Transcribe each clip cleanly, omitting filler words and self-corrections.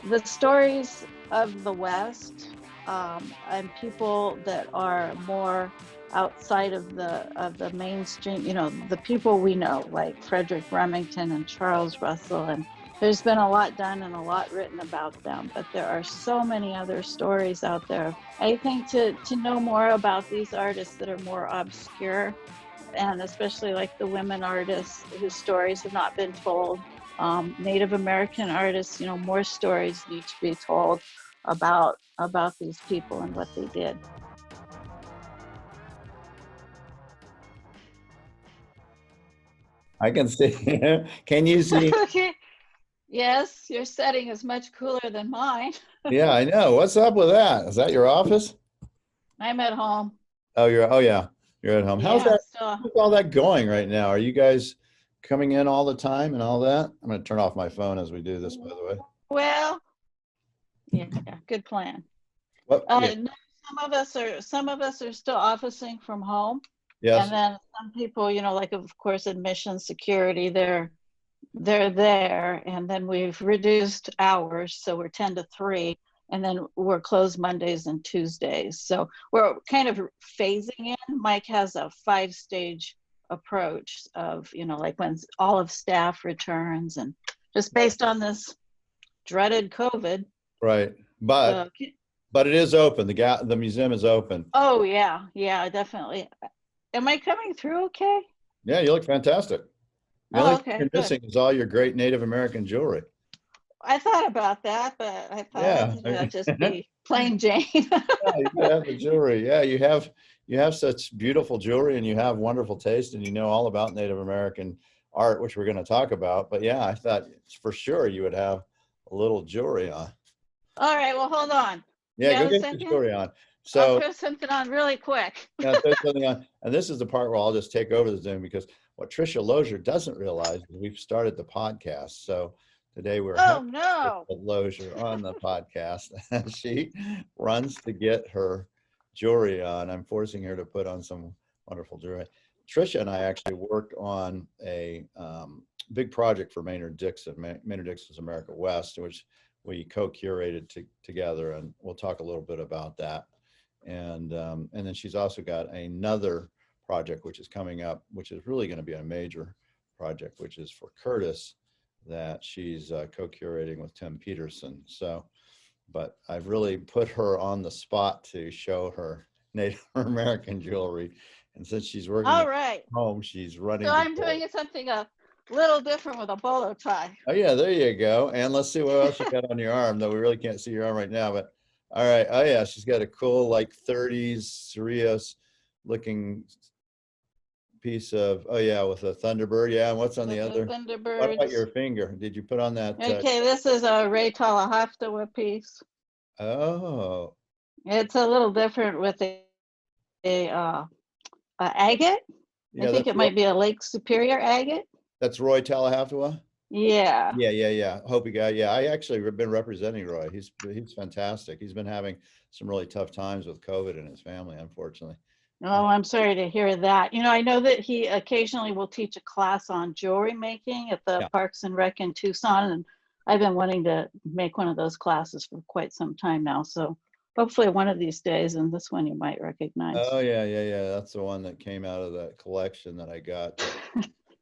the stories of the West, and people that are more outside of the mainstream, the people we know, like Frederick Remington and Charles Russell, and there's been a lot done and a lot written about them, but there are so many other stories out there. I think to know more about these artists that are more obscure, and especially like the women artists whose stories have not been told, Native American artists, more stories need to be told about these people and what they did. I can see. Can you see? Okay. Yes, your setting is much cooler than mine. Yeah, I know. What's up with that? Is that your office? I'm at home. Oh, yeah, you're at home. Yeah, How's all that going right now? Are you guys coming in all the time and all that? I'm going to turn off my phone as we do this, by the way. well, yeah, good plan. What? Yeah. No, some of us are still officing from home. Yes. And then some people, like of course admission security, they're there, and then we've reduced hours, so we're 10 to 3, and then we're closed Mondays and Tuesdays. So we're kind of phasing in. Mike has a 5-stage approach of, like when all of staff returns, and just based on this dreaded COVID. Right. But it is open. The museum is open. Oh yeah, definitely. Am I coming through okay? Yeah, you look fantastic. The only thing you're missing is all your great Native American jewelry. I thought about that, but I thought that'd just be plain Jane. Yeah, you have the jewelry. Yeah, you have such beautiful jewelry, and you have wonderful taste, and you know all about Native American art, which we're going to talk about. But yeah, I thought for sure you would have a little jewelry on. All right, well, hold on. Yeah, go get the jewelry on. So I'll put something on really quick. Yeah, put something on. And this is the part where I'll just take over the Zoom, because what Tricia Loscher doesn't realize is we've started the podcast. So today we're having Loscher on the podcast. She runs to get her jewelry on. I'm forcing her to put on some wonderful jewelry. Tricia and I actually worked on a big project for Maynard Dixon's American West, which we co-curated together, and we'll talk a little bit about that. And then she's also got another project which is coming up, which is really going to be a major project, which is for Curtis, that she's co-curating with Tim Peterson. So, but I've really put her on the spot to show her Native American jewelry, and since she's working at home, she's running. So I'm doing something a little different with a bolo tie. Oh yeah, there you go. And let's see what else you got on your arm, though we really can't see your arm right now, but. All right. Oh yeah, she's got a cool like 30s Cerritos looking piece of, oh yeah, with a Thunderbird. Yeah, and what's on the other? Thunderbird. What about your finger? Did you put on that? Okay, this is a Ray Talahaftawa piece. Oh. It's a little different with a agate. Yeah, I think it might be a Lake Superior agate. That's Roy Talahaftawa? Yeah. Hopi guy. Yeah, I actually have been representing Roy. He's fantastic. He's been having some really tough times with COVID in his family, unfortunately. Oh, I'm sorry to hear that. I know that he occasionally will teach a class on jewelry making at the Parks and Rec in Tucson, and I've been wanting to make one of those classes for quite some time now. So hopefully one of these days, and this one you might recognize. Oh yeah. That's the one that came out of that collection that I got.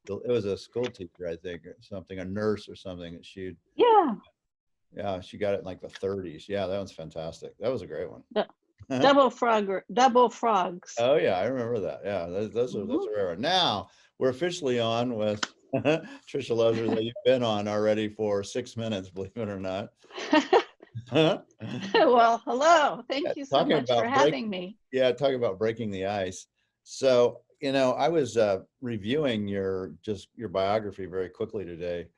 It was a school teacher, I think, or something, a nurse or something. She she got it in like the 30s. Yeah, that one's fantastic. That was a great one. Double frogs. Oh yeah, I remember that. Yeah, those are rare. Now we're officially on with Tricia Loscher, that you've been on already for 6 minutes, believe it or not. Well, hello. Thank you so much for having me. Yeah, talking about breaking the ice. So, I was reviewing your biography very quickly today,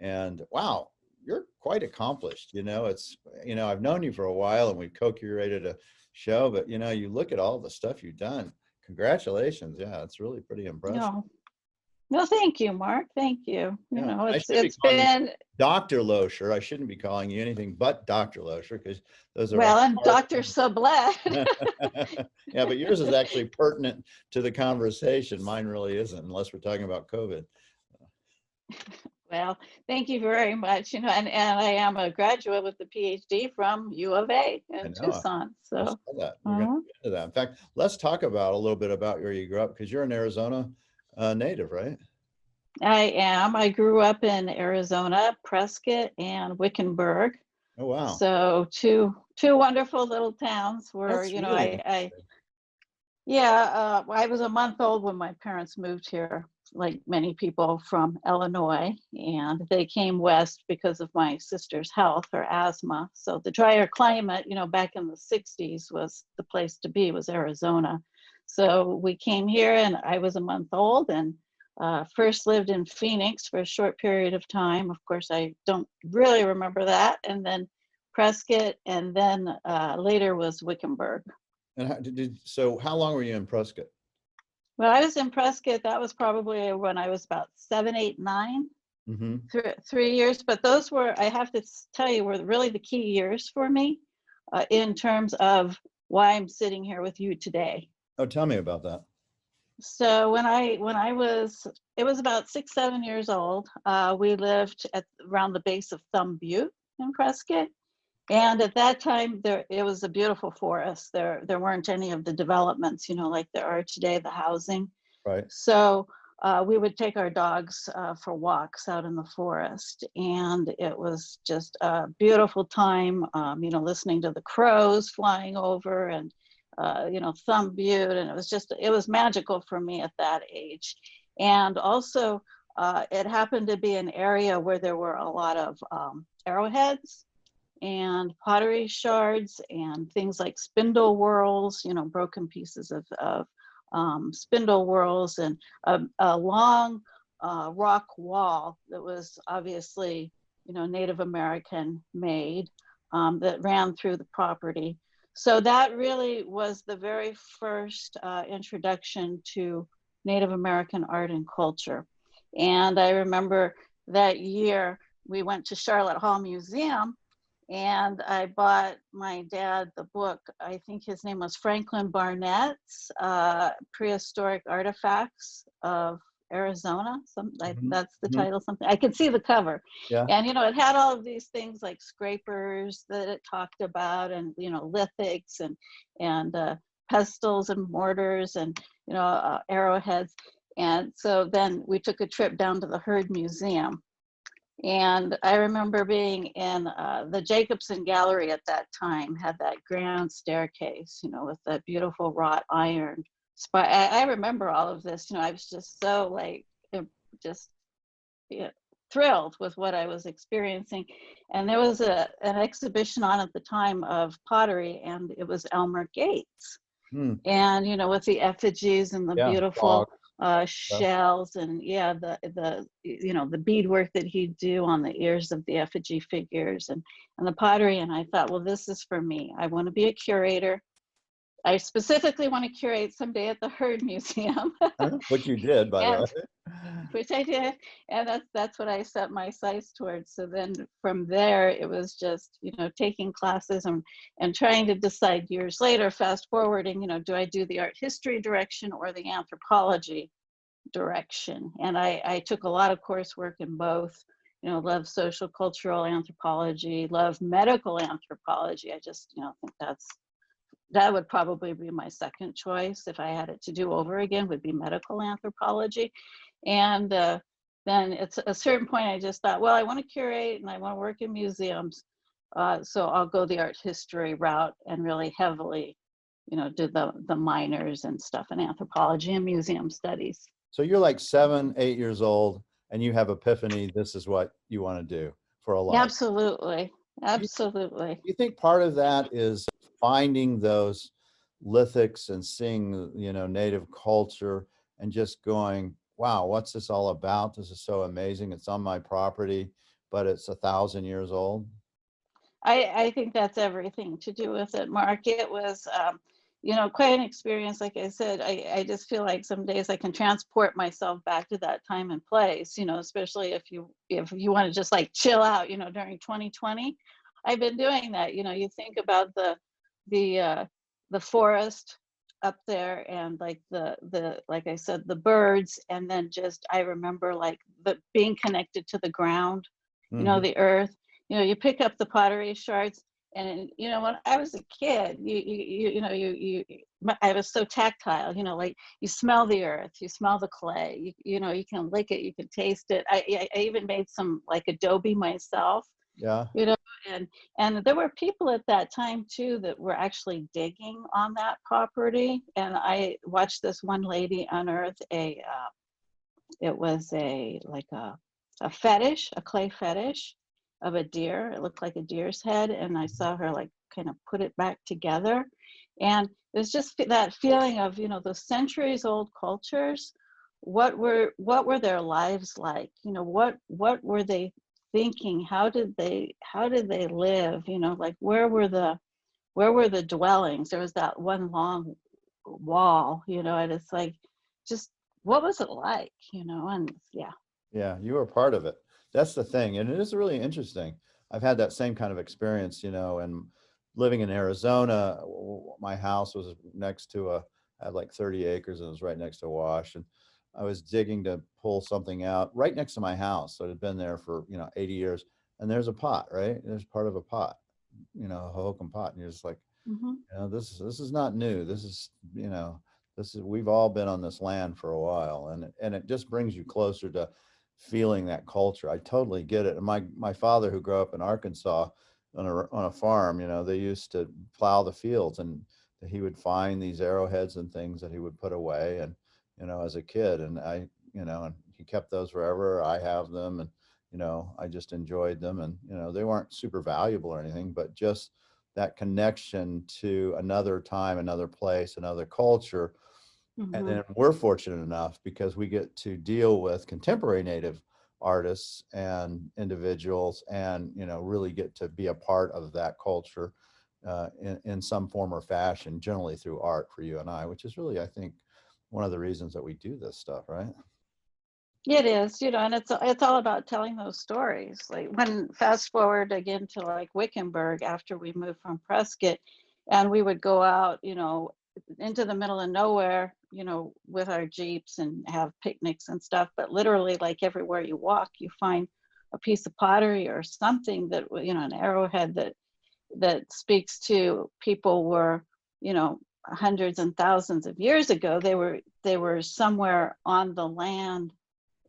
and wow, you're quite accomplished. I've known you for a while, and we've co-curated a show, but you look at all the stuff you've done. Congratulations. Yeah, it's really pretty impressive. No, thank you, Mark. Thank you. It's been Dr. Loscher. I shouldn't be calling you anything but Dr. Loscher, because those are I'm Dr. Sublette. Yeah, but yours is actually pertinent to the conversation. Mine really isn't, unless we're talking about COVID. Well, thank you very much. And I am a graduate with the PhD from U of A I in know. Tucson. I So, saw that. We're going to uh get into that. In fact, let's talk about a little bit about where you grew up, because you're an Arizona native, right? I am. I grew up in Arizona, Prescott and Wickenburg. Oh, wow. So two wonderful little towns where, That's really I interesting. yeah, I was a month old when my parents moved here, like many people from Illinois, and they came west because of my sister's health, her asthma. So the drier climate, back in the 60s was the place to be, was Arizona. So we came here and I was a month old and first lived in Phoenix for a short period of time. Of course, I don't really remember that. And then Prescott, and then later was Wickenburg. And so how long were you in Prescott? Well, I was in Prescott. That was probably when I was about 7, 8, 9, Mm-hmm. 3 years. But those were, I have to tell you, were really the key years for me in terms of why I'm sitting here with you today. Oh, tell me about that. So when I was, it was about 6, 7 years old. We lived around the base of Thumb Butte in Prescott. And at that time, it was a beautiful forest. There weren't any of the developments, like there are today, the housing. Right. So we would take our dogs for walks out in the forest, and it was just a beautiful time. Listening to the crows flying over, and Thumb Butte, and it was magical for me at that age. And also, it happened to be an area where there were a lot of arrowheads and pottery shards and things like spindle whorls, broken pieces of spindle whorls, and a long rock wall that was obviously, Native American made, that ran through the property. So that really was the very first introduction to Native American art and culture. And I remember that year we went to Charlotte Hall Museum, and I bought my dad the book. I think his name was Franklin Barnett's Prehistoric Artifacts of Arizona. Mm-hmm. That's the Mm-hmm. title. Something I could see the cover, Yeah. and it had all of these things like scrapers that it talked about, and lithics and pestles and mortars, and arrowheads. And so then we took a trip down to the Heard Museum. And I remember being in the Jacobson Gallery at that time, had that grand staircase, with the beautiful wrought iron. I remember all of this. I was just so just thrilled with what I was experiencing. And there was an exhibition on at the time of pottery, and it was Elmer Gates. Hmm. And with the effigies and the beautiful Dog. shells, and the beadwork that he'd do on the ears of the effigy figures, and the pottery. And I thought, well, this is for me. I want to be a curator. I specifically want to curate someday at the Heard Museum. Which you did, by the And way. which I did, and that's what I set my sights towards. So then from there, it was just taking classes and trying to decide years later, fast forwarding, do I do the art history direction or the anthropology direction? And I took a lot of coursework in both. Love social cultural anthropology, love medical anthropology. I just think that would probably be my second choice if I had it to do over again, would be medical anthropology. And then it's a certain point I just thought, well, I want to curate and I want to work in museums. So I'll go the art history route and really heavily, do the minors and stuff in anthropology and museum studies. So you're like 7, 8 years old, and you have epiphany. This is what you want to do for a life. Absolutely. Absolutely. Do you think part of that is finding those lithics and seeing, native culture and just going, wow, what's this all about? This is so amazing. It's on my property, but it's 1,000 years old. I think that's everything to do with it, Mark. It was, quite an experience. Like I said, I just feel like some days I can transport myself back to that time and place, especially if you want to just like chill out, during 2020. I've been doing that. You think about the forest up there, and like the like I said, the birds, and then just I remember like the being connected to the ground, Hmm. the earth. You pick up the pottery shards, and when I was a kid, I was so tactile. Like you smell the earth, you smell the clay. You can lick it, you can taste it. I even made some like adobe myself. Yeah. you know and there were people at that time too that were actually digging on that property, and I watched this one lady unearth it was a fetish, a clay fetish of a deer. It looked like a deer's head, and I saw her like kind of put it back together, and it was just that feeling of those centuries old cultures. What were their lives like? What were they thinking? How did they live? Like where were the dwellings? There was that one long wall, and it's like, just what was it like? And yeah. Yeah, you were part of it. That's the thing. And it is really interesting. I've had that same kind of experience, and living in Arizona, my house was next to I had like 30 acres and it was right next to a wash. And I was digging to pull something out right next to my house. So it had been there for, 80 years. And there's a pot, right? There's part of a pot, a Hohokam pot. And you're just like, Hmm. this is not new. We've all been on this land for a while, and it just brings you closer to feeling that culture. I totally get it. And my father, who grew up in Arkansas on a farm, they used to plow the fields, and he would find these arrowheads and things that he would put away, and as a kid, and and he kept those forever. I have them, and I just enjoyed them, and they weren't super valuable or anything, but just that connection to another time, another place, another culture. And Hmm. then we're fortunate enough because we get to deal with contemporary Native artists and individuals, and really get to be a part of that culture in some form or fashion, generally through art for you and I, which is really, I think, one of the reasons that we do this stuff, right? It is, and it's all about telling those stories. Like, when fast forward again to like Wickenburg after we moved from Prescott, and we would go out, into the middle of nowhere, with our Jeeps and have picnics and stuff. But literally, like everywhere you walk, you find a piece of pottery or something that, an arrowhead that speaks to people were, hundreds and thousands of years ago. They were somewhere on the land,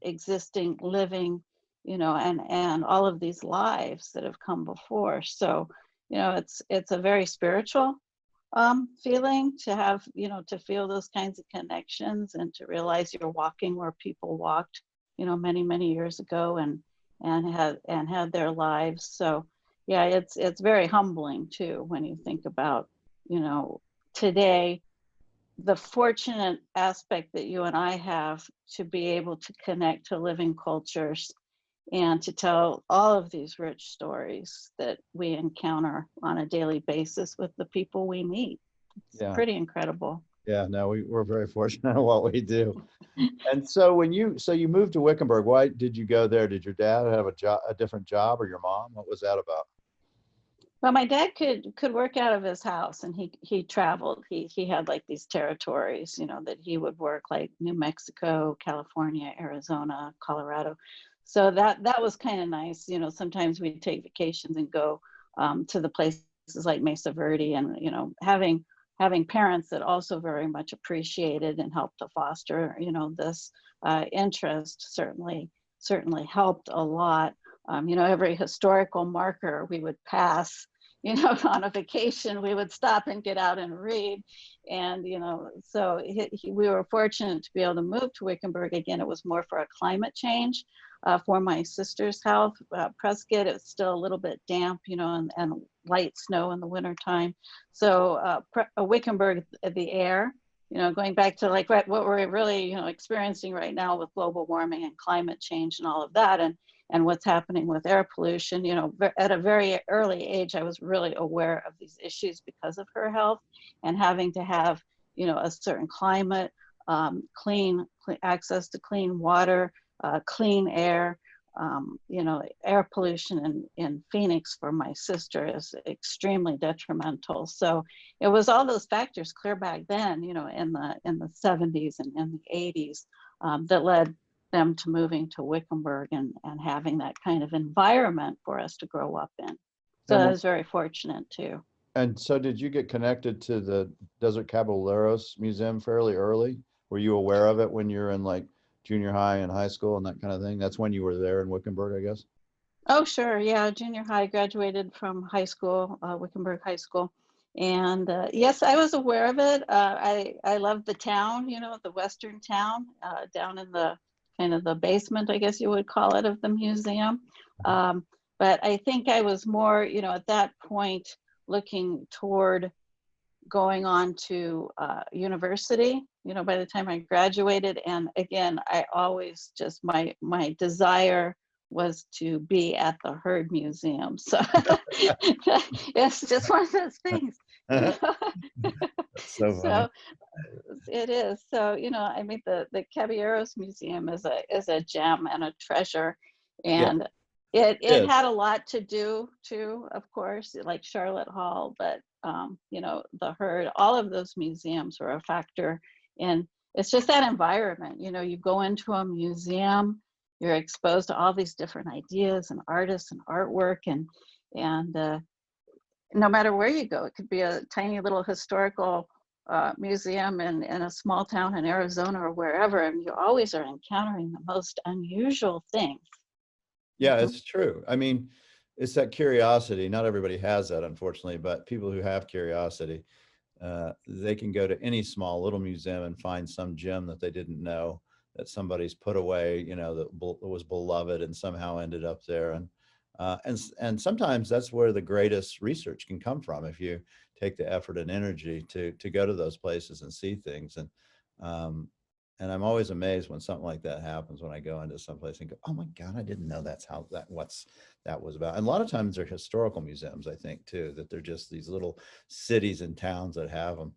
existing, living, and all of these lives that have come before. So, it's a very spiritual feeling to have, to feel those kinds of connections, and to realize you're walking where people walked, many, many years ago, and had their lives. So yeah, it's very humbling too when you think about, today, the fortunate aspect that you and I have to be able to connect to living cultures, and to tell all of these rich stories that we encounter on a daily basis with the people we meet. It's Yeah. pretty incredible. Yeah, no, we're very fortunate in what we do. And so you moved to Wickenburg, why did you go there? Did your dad have a different job, or your mom? What was that about? Well, my dad could work out of his house, and he traveled. He had like these territories, that he would work, like New Mexico, California, Arizona, Colorado. So that was kind of nice. Sometimes we'd take vacations and go to the places like Mesa Verde, and having parents that also very much appreciated and helped to foster, this interest, certainly helped a lot. Every historical marker we would pass, on a vacation, we would stop and get out and read. And, so we were fortunate to be able to move to Wickenburg. Again, it was more for a climate change for my sister's health. Prescott, it's still a little bit damp, and light snow in the wintertime. So Wickenburg, the air, going back to like what we're really, experiencing right now with global warming and climate change and all of that. And what's happening with air pollution. At a very early age, I was really aware of these issues because of her health, and having to have, a certain climate, clean access to clean water, clean air, you know, air pollution in Phoenix for my sister is extremely detrimental. So it was all those factors clear back then, you know, in the 70s and in the 80s, that led them to moving to Wickenburg and having that kind of environment for us to grow up in. So I was very fortunate too. And so did you get connected to the Desert Caballeros Museum fairly early? Were you aware of it when you were in like junior high and high school and that kind of thing? That's when you were there in Wickenburg, I guess? Oh, sure. Yeah. Junior high, graduated from high school, Wickenburg High School. And yes, I was aware of it. I love the town, you know, the Western town, down in the kind of the basement, I guess you would call it, of the museum. But I think I was more, you know, at that point, looking toward going on to university, you know, by the time I graduated. And again, I always just, my desire was to be at the Heard Museum. So it's just one of those things. You know? So funny. So it is. So, you know, I mean, the Caballeros Museum is a gem and a treasure. And it had a lot to do too, of course, like Charlotte Hall, but you know, the Heard, all of those museums were a factor in, it's just that environment. You know, you go into a museum, you're exposed to all these different ideas and artists and artwork, and no matter where you go, it could be a tiny little historical museum in a small town in Arizona or wherever, and you always are encountering the most unusual things. Yeah, it's true. I mean, it's that curiosity. Not everybody has that, unfortunately, but people who have curiosity, they can go to any small little museum and find some gem that they didn't know that somebody's put away, you know, that was beloved and somehow ended up there. And sometimes that's where the greatest research can come from, if you take the effort and energy to go to those places and see things. And I'm always amazed when something like that happens, when I go into someplace and go, oh my God, I didn't know that's how that was about. And a lot of times they're historical museums, I think too, that they're just these little cities and towns that have them.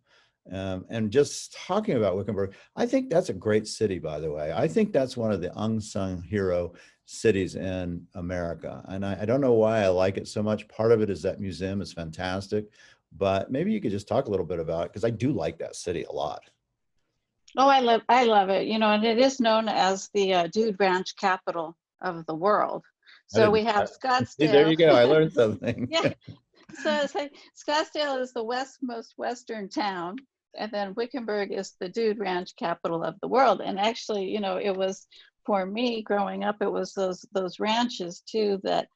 And just talking about Wickenburg, I think that's a great city, by the way. I think that's one of the unsung hero cities in America. And I don't know why I like it so much. Part of it is that museum is fantastic, but maybe you could just talk a little bit about it, because I do like that city a lot. Oh, I love it. You know, and it is known as the Dude Ranch capital of the world. So we have Scottsdale. See, there you go. I learned something. Yeah. So it's like Scottsdale is the most western town, and then Wickenburg is the Dude Ranch capital of the world. And actually, you know, it was, for me growing up, it was those ranches too that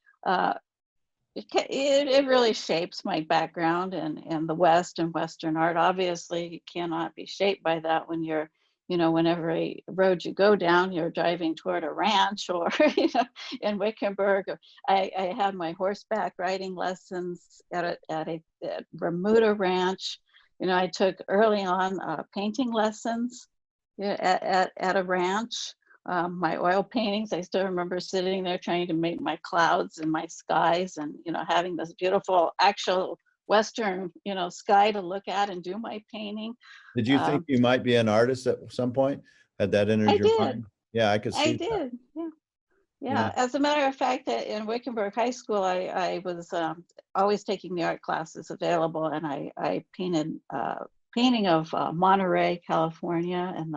it really shapes my background in the West and Western art. Obviously, you cannot be shaped by that when you're, you know, whenever a road you go down, you're driving toward a ranch, or, you know, in Wickenburg. I had my horseback riding lessons at Bermuda Ranch. You know, I took early on painting lessons at a ranch. My oil paintings, I still remember sitting there trying to make my clouds and my skies, and, you know, having this beautiful actual Western, you know, sky to look at and do my painting. Did you think you might be an artist at some point? Had that entered your mind? Yeah, I could see that. I did. Yeah. As a matter of fact, in Wickenburg High School, I was always taking the art classes available, and I painted painting of Monterey, California, and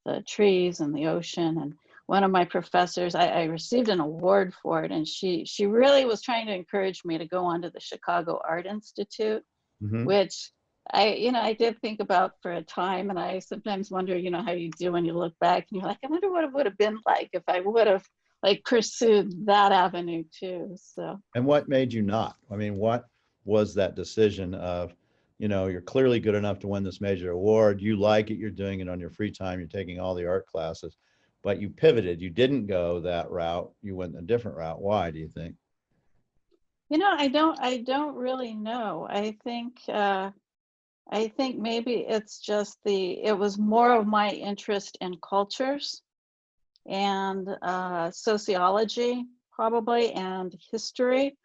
the trees and the ocean. And one of my professors, I received an award for it, and she really was trying to encourage me to go on to the Chicago Art Institute, which I did think about for a time. And I sometimes wonder, you know, how you do when you look back and you're like, I wonder what it would have been like if I would have like pursued that avenue too. So. And what made you not? I mean, what was that decision of, you know, you're clearly good enough to win this major award. You like it. You're doing it on your free time. You're taking all the art classes, but you pivoted. You didn't go that route. You went a different route. Why, do you think? You know, I don't really know. I think maybe it's just it was more of my interest in cultures and sociology, probably, and history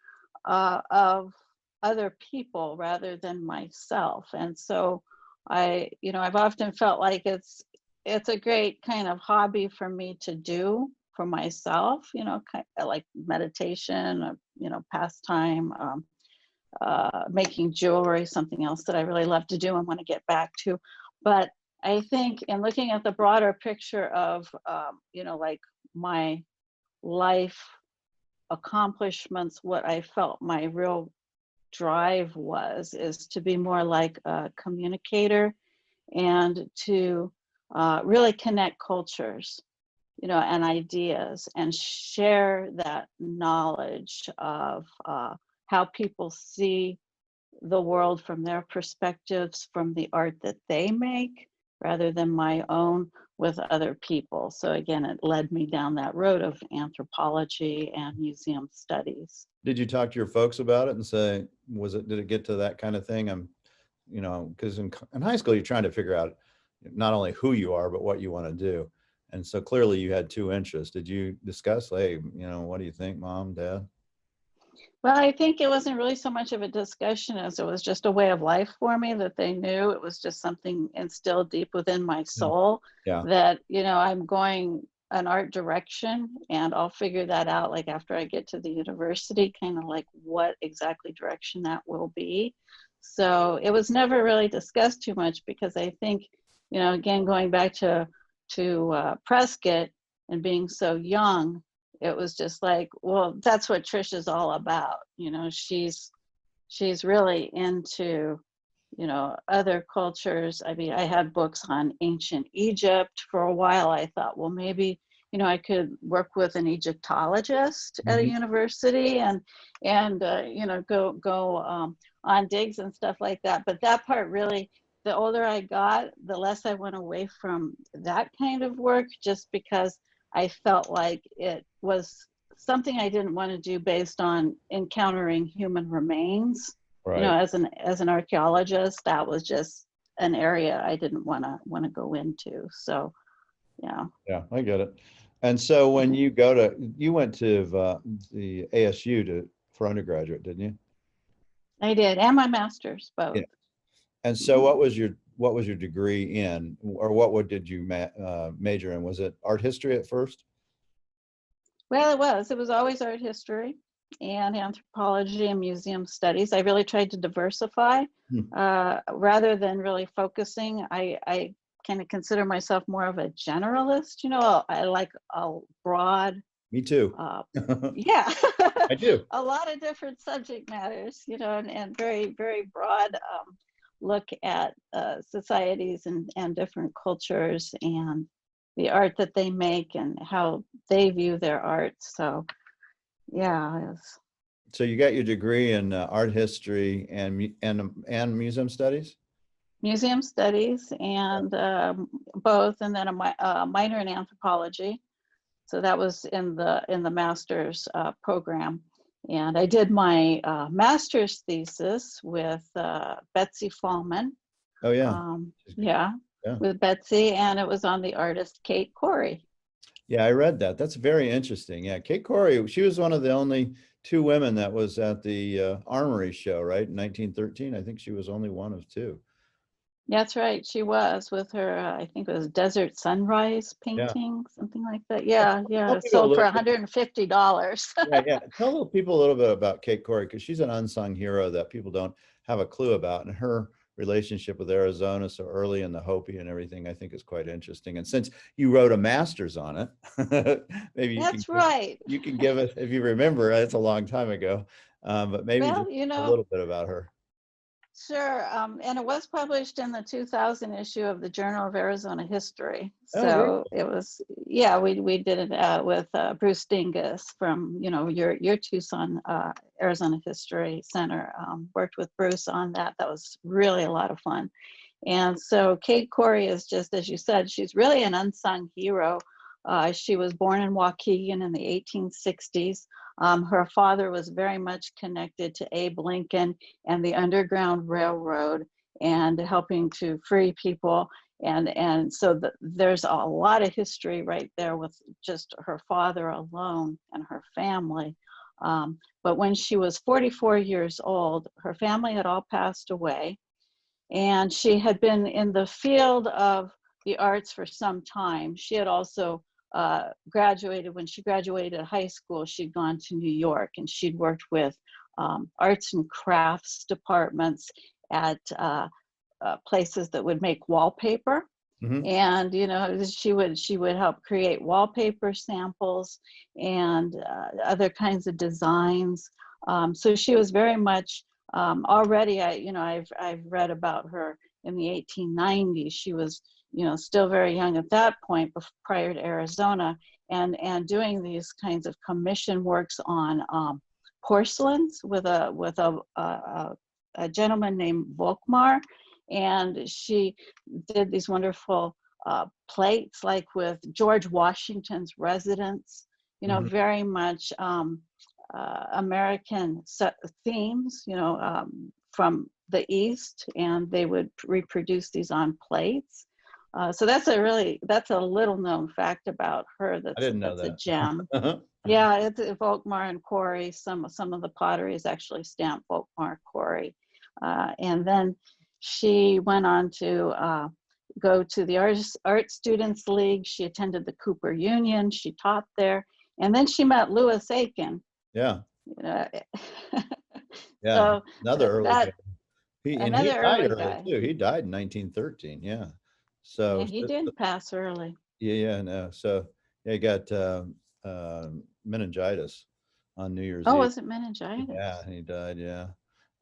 of other people rather than myself. And so I've often felt like it's a great kind of hobby for me to do for myself, you know, kind of like meditation, you know, pastime, making jewelry, something else that I really love to do and want to get back to. But I think in looking at the broader picture of, you know, like my life accomplishments, what I felt my real drive was, is to be more like a communicator and to really connect cultures, you know, and ideas, and share that knowledge of how people see the world from their perspectives, from the art that they make, rather than my own, with other people. So again, it led me down that road of anthropology and museum studies. Did you talk to your folks about it and say, did it get to that kind of thing? You know, because in high school, you're trying to figure out not only who you are, but what you want to do. And so clearly you had two interests. Did you discuss, hey, you know, what do you think, Mom, Dad? Well, I think it wasn't really so much of a discussion as it was just a way of life for me, that they knew it was just something instilled deep within my soul. Yeah. That, you know, I'm going an art direction and I'll figure that out like after I get to the university, kind of like what exactly direction that will be. So it was never really discussed too much, because I think, you know, again, going back to Prescott and being so young, it was just like, well, that's what Tricia's all about. You know, she's really into, you know, other cultures. I mean, I had books on ancient Egypt for a while. I thought, well, maybe, you know, I could work with an Egyptologist at a university and you know, go on digs and stuff like that. But that part really, the older I got, the less I went away from that kind of work, just because I felt like it was something I didn't want to do based on encountering human remains. Right. You know, as an archaeologist, that was just an area I didn't want to go into. So, yeah. Yeah, I get it. And so when you went to the ASU for undergraduate, didn't you? I did, and my master's, both. Yeah. And so what was your degree in, or did you major in? Was it art history at first? Well, it was always art history and anthropology and museum studies. I really tried to diversify rather than really focusing. I kind of consider myself more of a generalist. You know, I like a broad. Me too. Yeah. I do. A lot of different subject matters, you know, and very, very broad look at societies and different cultures and the art that they make and how they view their art. So, yeah. So you got your degree in art history and museum studies? Museum studies and both, and then a minor in anthropology. So that was in the master's program. And I did my master's thesis with Betsy Fallman. Oh, yeah. Yeah. With Betsy, and it was on the artist Kate Corey. Yeah, I read that. That's very interesting. Yeah, Kate Corey, she was one of the only two women that was at the Armory show, right? In 1913. I think she was only one of two. That's right. She was, with her, I think it was Desert Sunrise painting, something like that. Yeah, yeah. It sold for $150. Yeah. Tell people a little bit about Kate Corey, because she's an unsung hero that people don't have a clue about. And her relationship with Arizona so early in the Hopi and everything, I think is quite interesting. And since you wrote a master's on it, maybe you can give it, if you remember, it's a long time ago, but maybe just a little bit about her. Sure, and it was published in the 2000 issue of the Journal of Arizona History. So it was, yeah, we did it with Bruce Dingus from, you know, your Tucson Arizona History Center. Worked with Bruce on that. That was really a lot of fun. And so Kate Corey is just, as you said, she's really an unsung hero. She was born in Waukegan in the 1860s. Her father was very much connected to Abe Lincoln and the Underground Railroad and helping to free people. And so there's a lot of history right there with just her father alone and her family. But when she was 44 years old, her family had all passed away. And she had been in the field of the arts for some time. She had also graduated, when she graduated high school, she'd gone to New York, and she'd worked with arts and crafts departments at places that would make wallpaper. Mm-hmm. And she would help create wallpaper samples and other kinds of designs. So she was very much already. I've read about her in the 1890s. She was still very young at that point, prior to Arizona, and doing these kinds of commission works on porcelains with a gentleman named Volkmar. And she did these wonderful plates, like with George Washington's residence, Mm-hmm. very much American themes, from the East, and they would reproduce these on plates. So that's a little known fact about her. I didn't know that's that. a gem. Yeah, it's Volkmar and Corey. Some of the pottery is actually stamped Volkmar Corey. And then she went on to go to the Art Students League. She attended the Cooper Union. She taught there. And then she met Louis Aiken. Yeah. Yeah. So another early guy. He died early too. He died in 1913. Yeah. So yeah, he did pass early. Yeah. No. So he got meningitis on New Year's Eve. Oh, was it meningitis? Yeah, he died. Yeah.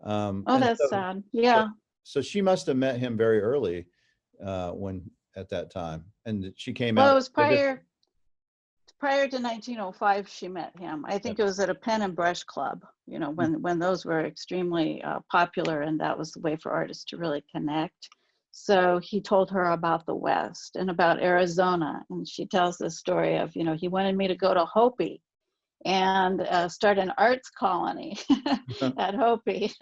That's sad. Yeah. So she must have met him very early, at that time, and she came out. Well, it was prior to 1905. She met him. I think it was at a pen and brush club. When those were extremely popular, and that was the way for artists to really connect. So he told her about the West and about Arizona, and she tells the story of he wanted me to go to Hopi and start an arts colony at Hopi.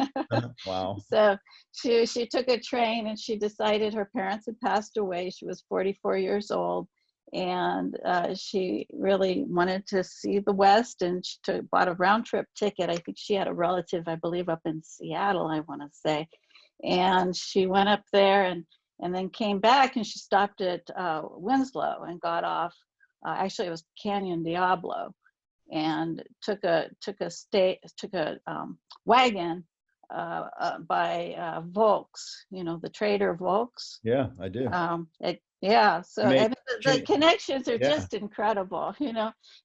Wow. So she took a train, and she decided her parents had passed away. She was 44 years old, and she really wanted to see the West, and she bought a round trip ticket. I think she had a relative, I believe, up in Seattle, I want to say. And she went up there and then came back, and she stopped at Winslow and got off. Actually, it was Canyon Diablo, and took a wagon by Volks, the trader Volks. Yeah, I do. So the connections are just incredible,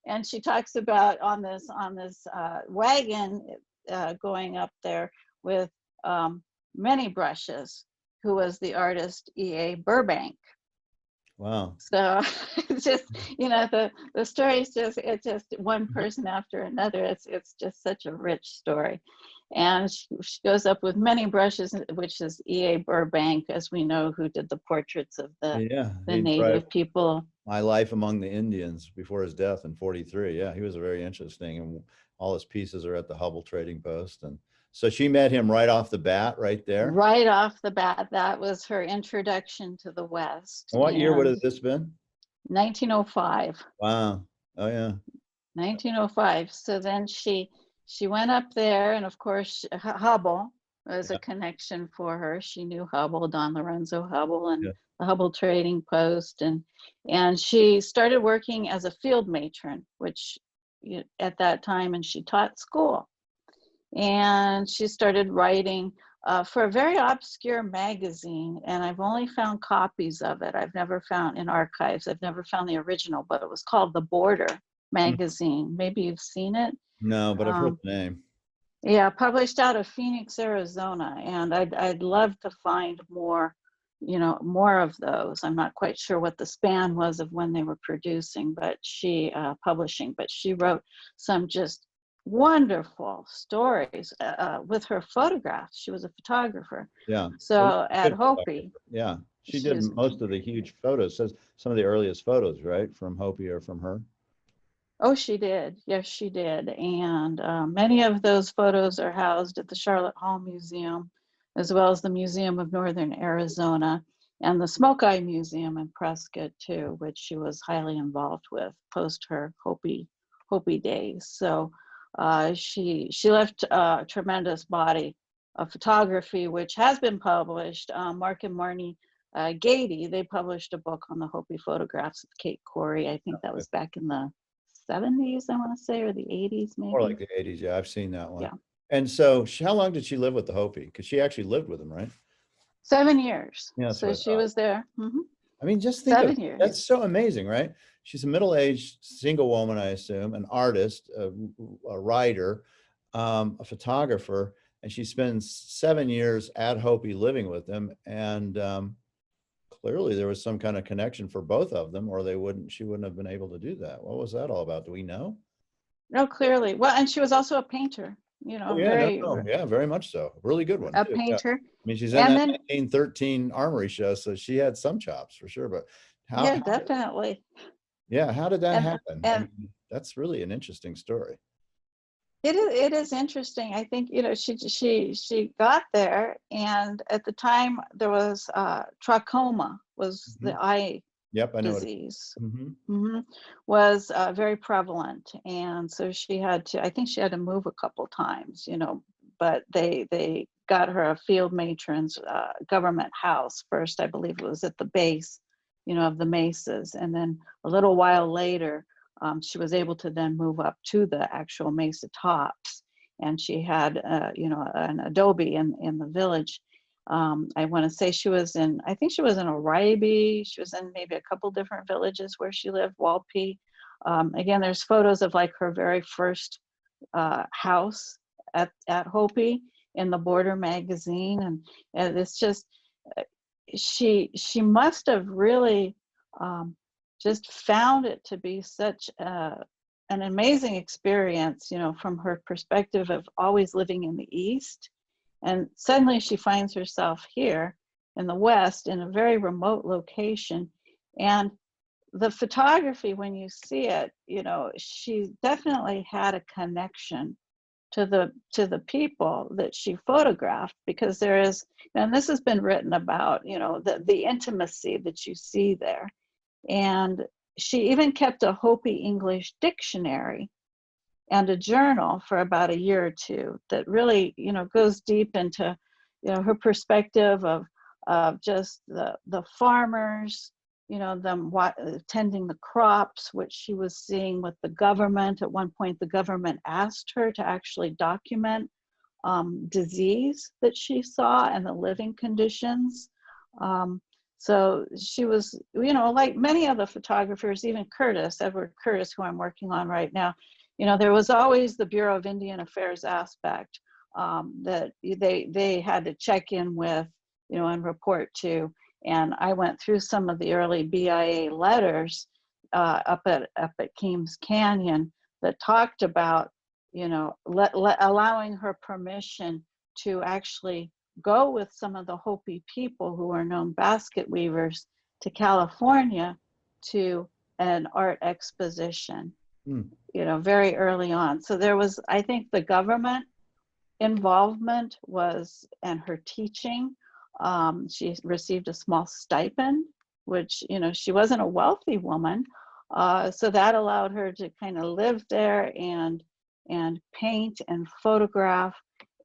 And she talks about on this wagon going up there with many brushes, who was the artist Ea Burbank. Wow. So it's just, the story is just one person after another. It's just such a rich story. And she goes up with many brushes, which is Ea Burbank, as we know, who did the portraits of the native people. My Life Among the Indians before his death in 1943. Yeah, he was very interesting. And all his pieces are at the Hubble Trading Post. And so she met him right off the bat, right there? Right off the bat. That was her introduction to the West. And what year would have this been? 1905. Wow. Oh, yeah. 1905. So then she went up there, and of course, Hubble was a connection for her. She knew Hubble, Don Lorenzo Hubble, and the Hubble Trading Post. And she started working as a field matron, which at that time, and she taught school. And she started writing for a very obscure magazine, and I've only found copies of it. I've never found in archives. I've never found the original, but it was called The Border magazine. Maybe you've seen it. No, but I've heard the name. Yeah, published out of Phoenix, Arizona, and I'd love to find more of those. I'm not quite sure what the span was of when they were producing, but she wrote some just wonderful stories with her photographs. She was a photographer. Yeah. So at Hopi. Yeah. She did most of the huge photos. Says some of the earliest photos, right? From Hopi or from her. Oh, she did. Yes, she did. And many of those photos are housed at the Charlotte Hall Museum, as well as the Museum of Northern Arizona and the Smoke Eye Museum in Prescott too, which she was highly involved with post her Hopi days. So she left a tremendous body of photography, which has been published. Mark and Marnie Gady, they published a book on the Hopi photographs of Kate Corey. I think that was back in the 70s, I want to say, or the 80s, maybe. Or like the 80s. Yeah, I've seen that one. Yeah. And so how long did she live with the Hopi? Because she actually lived with them, right? 7 years. Yeah, so she was there. I mean, just think 7 of years. that's so amazing, right? She's a middle-aged single woman, I assume, an artist, a writer, a photographer, and she spends 7 years at Hopi living with them. And clearly there was some kind of connection for both of them, or she wouldn't have been able to do that. What was that all about? Do we know? No, clearly. Well, and she was also a painter, Oh, yeah, yeah, very much so. Really good one. A Too. painter. Yeah. I mean, she's in that 1913 Armory show, so she had some chops for sure. But how definitely. Yeah, how did that happen? I mean, that's really an interesting story. It is interesting. I think, she got there, and at the time there was trachoma was the eye disease. Was very prevalent, and so I think she had to move a couple times, but they got her a field matron's government house first. I believe it was at the base, of the mesas, and then a little while later she was able to then move up to the actual mesa tops, and she had an adobe in the village. I want to say I think she was in Oribe. She was in maybe a couple different villages where she lived, Walpi. Again, there's photos of like her very first house at Hopi in the Border magazine. And it's just, she must have really just found it to be such an amazing experience, from her perspective of always living in the East. And suddenly she finds herself here in the West in a very remote location. And the photography, when you see it, she definitely had a connection to the people that she photographed, because there is, and this has been written about, the intimacy that you see there. And she even kept a Hopi English dictionary and a journal for about a year or two that really, goes deep into, her perspective of just the farmers, them tending the crops, which she was seeing with the government. At one point, the government asked her to actually document disease that she saw and the living conditions. So she was, like many of the photographers, even Edward Curtis, who I'm working on right now, there was always the Bureau of Indian Affairs aspect that they had to check in with, and report to. And I went through some of the early BIA letters up at Keams Canyon that talked about, allowing her permission to actually go with some of the Hopi people who are known basket weavers to California to an art exposition, very early on. So there was, I think, the government involvement was, and her teaching. She received a small stipend, which, she wasn't a wealthy woman. So that allowed her to kind of live there and paint and photograph.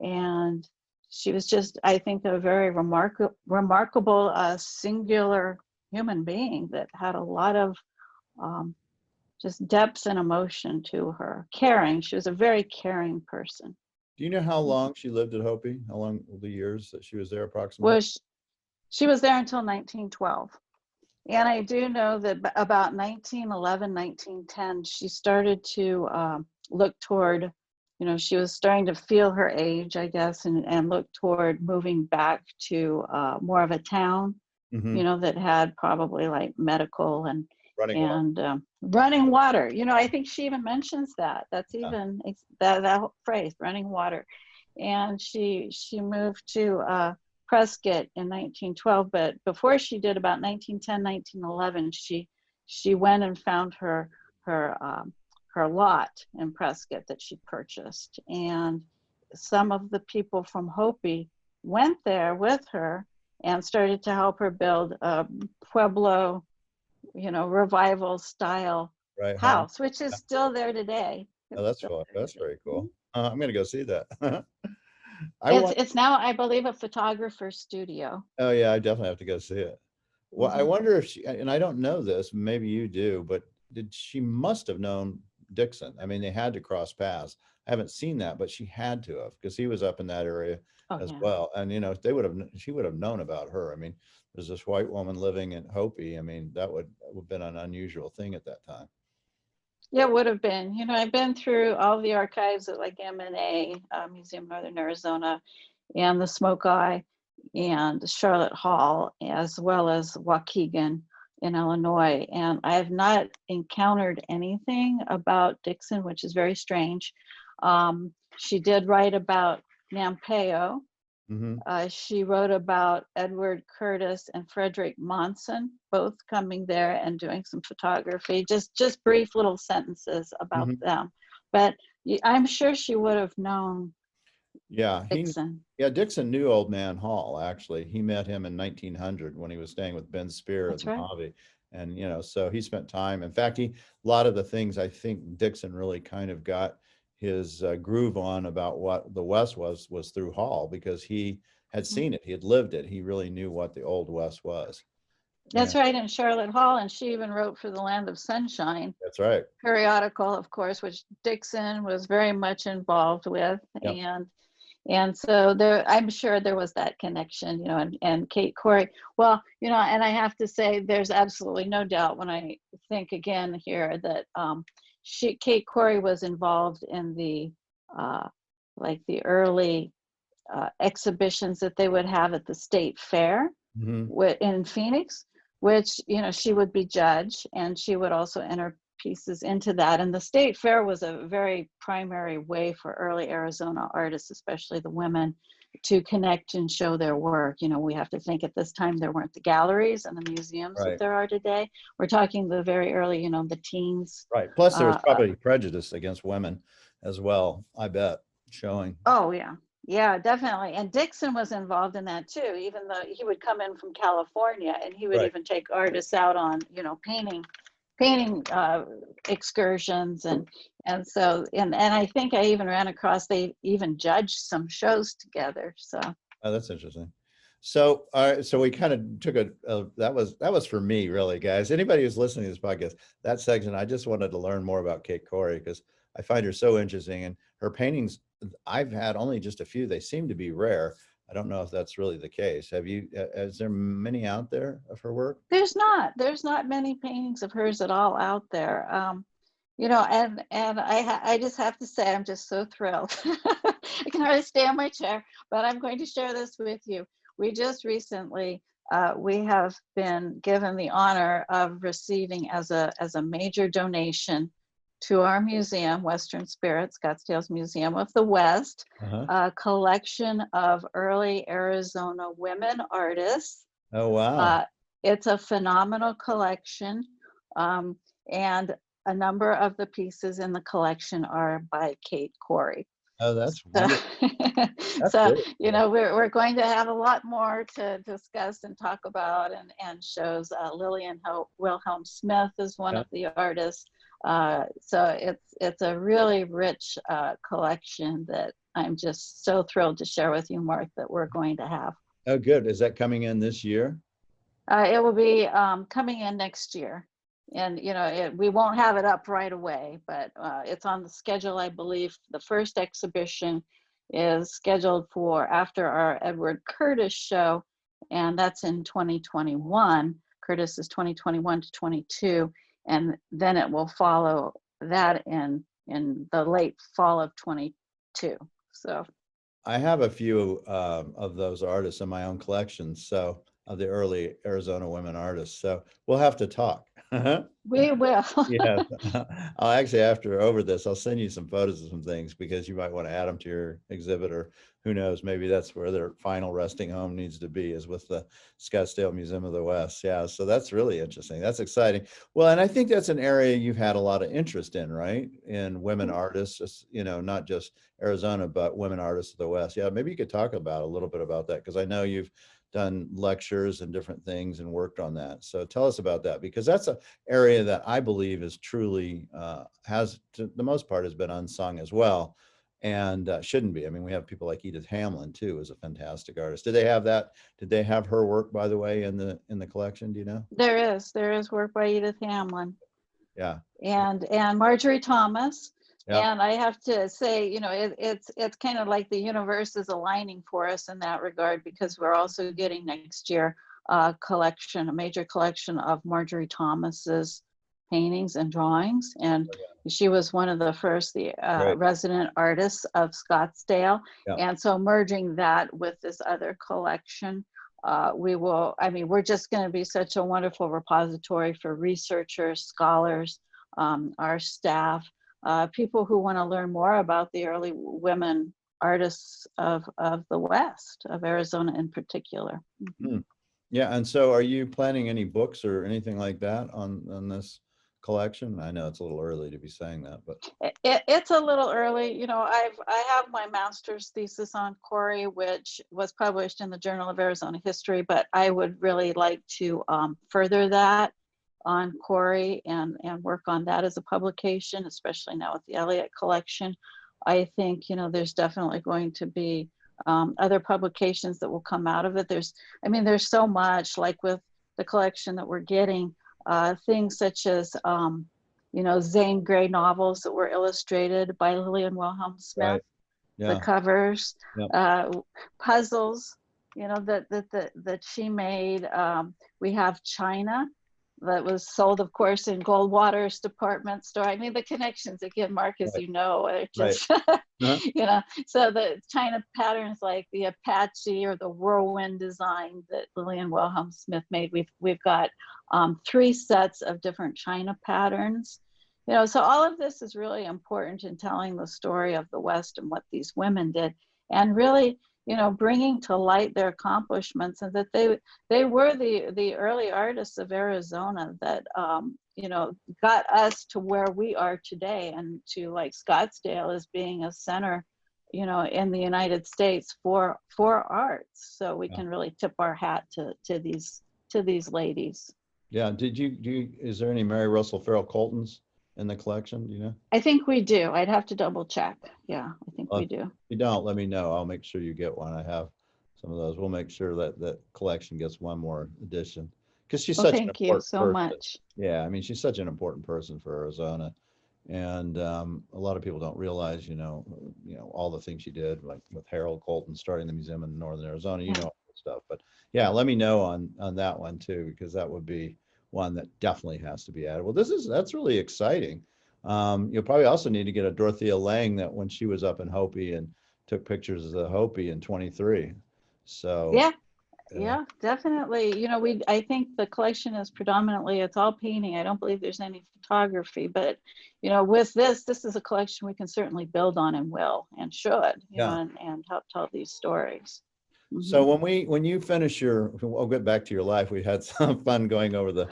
And she was just, I think, a very remarkable, singular human being that had a lot of just depth and emotion to her. Caring. She was a very caring person. Do you know how long she lived at Hopi? How long the years that she was there approximately? Well, she was there until 1912. And I do know that about 1911, 1910, she started to look toward, she was starting to feel her age, I guess, and look toward moving back to more of a town, that had probably like medical and running water. I think she even mentions that. That's even that phrase, running water. And she moved to Prescott in 1912, but before she did, about 1910, 1911, she went and found her lot in Prescott that she purchased. And some of the people from Hopi went there with her and started to help her build a Pueblo, revival style house, which is still there today. Oh, that's cool. That's very cool. I'm going to go see that. It's now, I believe, a photographer's studio. Oh yeah, I definitely have to go see it. Well, I wonder if she, and I don't know this, maybe you do, but she must have known Dixon. I mean, they had to cross paths. I haven't seen that, but she had to have, because he was up in that area Oh, as yeah. well. And, you know, she would have known about her. I mean, there's this white woman living in Hopi. I mean, that would have been an unusual thing at that time. Yeah, it would have been. You know, I've been through all the archives at like M&A, Museum of Northern Arizona, and the Smoke Eye, and Charlotte Hall, as well as Waukegan in Illinois. And I have not encountered anything about Dixon, which is very strange. She did write about Nampeo. Mm-hmm. She wrote about Edward Curtis and Frederick Monson, both coming there and doing some photography, just brief little sentences about Mm-hmm. them. But I'm sure she would have known Yeah, Dixon. Dixon knew Old Man Hall, actually. He met him in 1900 when he was staying with Ben Spear at That's the right. Mojave. And, you know, so he spent time. In fact, a lot of the things I think Dixon really kind of got his groove on about what the West was through Hall, because he had seen it. He had lived it. He really knew what the Old West was. That's And right, in Charlotte Hall. And she even wrote for the Land of Sunshine that's right. periodical, of course, which Dixon was very much involved with. Yep. And so there, I'm sure there was that connection, you know, and Kate Corey. Well, you know, and I have to say, there's absolutely no doubt when I think again here that Kate Corey was involved in the like the early exhibitions that they would have at the state fair Mm-hmm. in Phoenix, which, you know, she would be judge, and she would also enter pieces into that. And the state fair was a very primary way for early Arizona artists, especially the women, to connect and show their work. You know, we have to think at this time there weren't the galleries and the museums that Right. there are today. We're talking the very early, you know, the teens. Right. Plus, there was probably prejudice against women as well, I bet, showing. Oh, yeah. Yeah, definitely. And Dixon was involved in that too, even though he would come in from California, and he would Right. even take artists out on, you know, painting excursions. And so, and I think I even ran across, they even judged some shows together. So. Oh, that's interesting. So, so we kind of took that was for me, really, guys. Anybody who's listening to this podcast, that section, I just wanted to learn more about Kate Corey, because I find her so interesting, and her paintings, I've had only just a few. They seem to be rare. I don't know if that's really the case. Is there many out there of her work? There's not many paintings of hers at all out there. You know, and I just have to say, I'm just so thrilled. I can hardly stay on my chair, but I'm going to share this with you. We just recently, we have been given the honor of receiving as a major donation to our museum, Western Spirit, Scottsdale's Museum of the West, a collection of early Arizona women artists. Oh, wow. It's a phenomenal collection. And a number of the pieces in the collection are by Kate Corey. Oh, that's So, wonderful. That's so really you cool. know, we're going to have a lot more to discuss and talk about, and shows. Lillian Wilhelm Smith is one of the artists. So it's a really rich collection that I'm just so thrilled to share with you, Mark, that we're going to have. Oh, good. Is that coming in this year? It will be coming in next year. And, you know, we won't have it up right away, but it's on the schedule, I believe. The first exhibition is scheduled for after our Edward Curtis show, and that's in 2021. Curtis is 2021 to 22, and then it will follow that in the late fall of 22. So I have a few of those artists in my own collection, so of the early Arizona women artists. So we'll have to talk. we will. Yeah, I'll actually, after over this, I'll send you some photos of some things, because you might want to add them to your exhibit, or who knows, maybe that's where their final resting home needs to be, is with the Scottsdale Museum of the West. Yeah, so that's really interesting. That's exciting. Well, and I think that's an area you've had a lot of interest in, right? In women artists, just, you know, not just Arizona, but women artists of the West. Yeah, maybe you could talk about a little bit about that, because I know you've done lectures and different things and worked on that. So tell us about that, because that's an area that I believe is truly has, to the most part, has been unsung as well. and shouldn't be. I mean, we have people like Edith Hamlin too, is a fantastic artist. Did they have that? Did they have her work, by the way, in the collection? Do you know? There is work by Edith Hamlin. Yeah. And Marjorie Thomas. Yeah. And I have to say, you know, it's kind of like the universe is aligning for us in that regard, because we're also getting next year a major collection of Marjorie Thomas's paintings and drawings. And she was one of the first resident artists of Scottsdale. Yeah. And so merging that with this other collection, we're just going to be such a wonderful repository for researchers, scholars, our staff, people who want to learn more about the early women artists of the West, of Arizona in particular. Mm-hmm. Yeah, and so are you planning any books or anything like that on this collection? I know it's a little early to be saying that, but it's a little early. You know, I have my master's thesis on Corey, which was published in the Journal of Arizona History, but I would really like to further that on Corey and work on that as a publication, especially now with the Elliott collection. I think, you know, there's definitely going to be other publications that will come out of it. There's so much, like with the collection that we're getting, things such as, you know, Zane Grey novels that were illustrated by Lillian Wilhelm Smith, right. Yeah. the covers, Yep. puzzles, you know, that she made. We have China that was sold, of course, in Goldwater's department store. I mean, the connections again, Mark, as you know, are just, Uh-huh. you know, so the China patterns like the Apache or the whirlwind design that Lillian Wilhelm Smith made. We've got 3 sets of different China patterns. You know, so all of this is really important in telling the story of the West and what these women did, and really, you know, bringing to light their accomplishments, and that they were the early artists of Arizona that, you know, got us to where we are today, and to like Scottsdale as being a center, you know, in the United States for arts. So we can really tip our hat to these ladies. Yeah. Is there any Mary Russell Farrell Coltons in the collection? Do you know? I think we do. I'd have to double check. Yeah, I think we do. If you don't, let me know. I'll make sure you get one. I have some of those. We'll make sure that the collection gets one more edition, because she's such an important person. Thank you so much. Yeah, I mean, she's such an important person for Arizona, and a lot of people don't realize, you know, all the things she did, like with Harold Colton starting the museum in northern Arizona. You know, all that stuff. But yeah, let me know on that one too, because that would be one that definitely has to be added. Well, that's really exciting. You'll probably also need to get a Dorothea Lange, that when she was up in Hopi and took pictures of the Hopi in 23. So yeah, definitely. You know, I think the collection is predominantly, it's all painting. I don't believe there's any photography, but you know, with this is a collection we can certainly build on, and will and should, you know, and help tell these stories. So when you finish I'll get back to your life. We had some fun going over the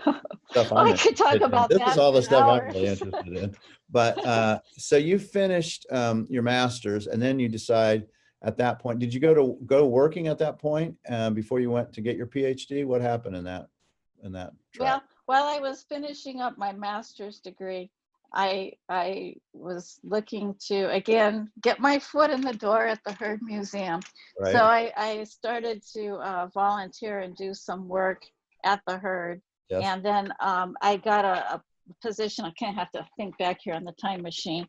stuff. I could talk about that. This is all the stuff I'm really interested in. But so you finished your master's, and then you decide at that point. Did you go working at that point before you went to get your PhD? What happened in that track? Well, while I was finishing up my master's degree, I was looking to, again, get my foot in the door at the Heard Museum. Right. So I started to volunteer and do some work at the Heard. Yes. And then I got a position. I kind of have to think back here on the time machine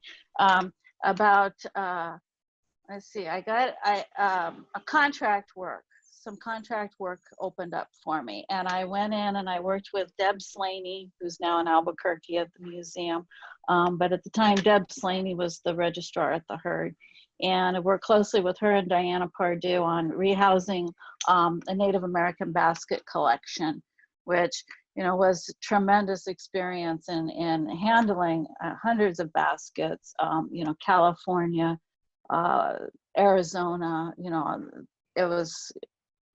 about, let's see, I got a contract work. Some contract work opened up for me, and I went in and I worked with Deb Slaney, who's now in Albuquerque at the museum. But at the time, Deb Slaney was the registrar at the Heard, and I worked closely with her and Diana Pardue on rehousing a Native American basket collection, which, you know, was a tremendous experience in handling hundreds of baskets. You know, California, Arizona, you know,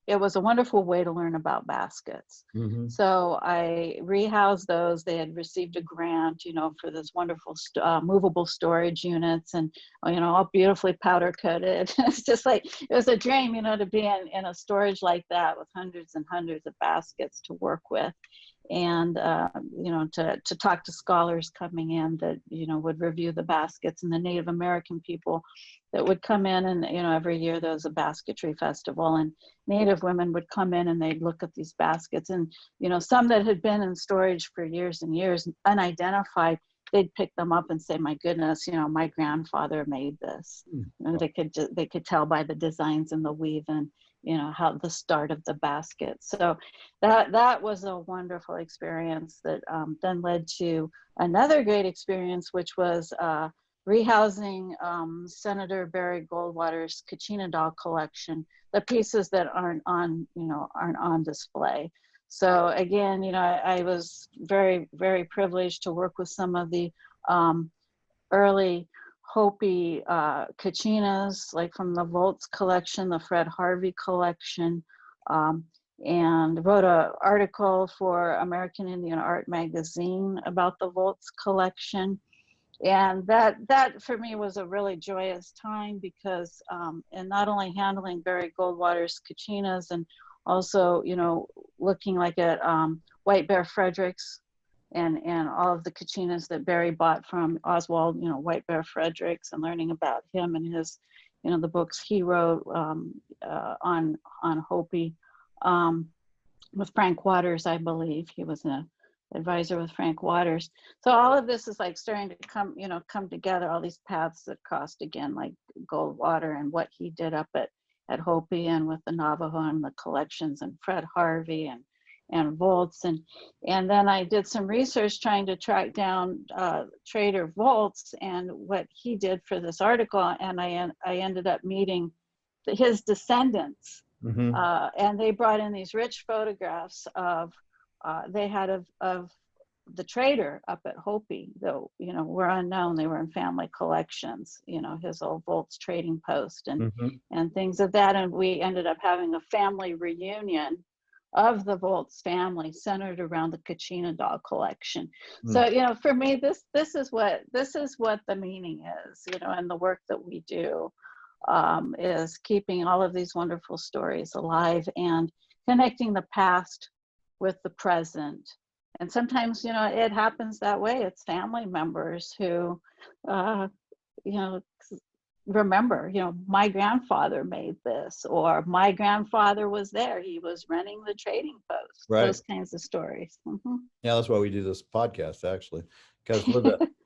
it was a wonderful way to learn about baskets. Mm-hmm. So I rehoused those. They had received a grant, you know, for this wonderful movable storage units, and, you know, all beautifully powder coated. It's just like, it was a dream, you know, to be in a storage like that with hundreds and hundreds of baskets to work with. and to talk to scholars coming in that would review the baskets, and the Native American people that would come in. And every year there was a basketry festival, and Native women would come in and they'd look at these baskets, and some that had been in storage for years and years, unidentified, they'd pick them up and say, my goodness, my grandfather made this. They could tell by the designs and the weave, and how the start of the basket. So that was a wonderful experience that then led to another great experience, which was rehousing Senator Barry Goldwater's Kachina doll collection, the pieces that aren't on display. So again, I was very, very privileged to work with some of the early Hopi Kachinas, like from the Volts collection, the Fred Harvey collection, and wrote an article for American Indian Art magazine about the Volts collection. And that for me was a really joyous time, because and not only handling Barry Goldwater's Kachinas, and also looking like at White Bear Fredericks and all of the Kachinas that Barry bought from Oswald, White Bear Fredericks, and learning about him and his, the books he wrote on Hopi with Frank Waters, I believe. He was an advisor with Frank Waters. So all of this is like starting to come together, all these paths that crossed again, like Goldwater and what he did up at Hopi and with the Navajo and the collections, and Fred Harvey and Volts. And then I did some research trying to track down Trader Volts and what he did for this article. And I ended up meeting his descendants. Mm-hmm. And they brought in these rich photographs of the trader up at Hopi, though, were unknown. They were in family collections, his old Volts trading post and things of that. And we ended up having a family reunion of the Volts family centered around the Kachina doll collection. So, for me, this is what the meaning is, and the work that we do is keeping all of these wonderful stories alive and connecting the past with the present. And sometimes, it happens that way. It's family members who, remember, my grandfather made this, or my grandfather was there. He was running the trading post. Right. Those kinds of stories. Mm-hmm. Yeah, that's why we do this podcast, actually, because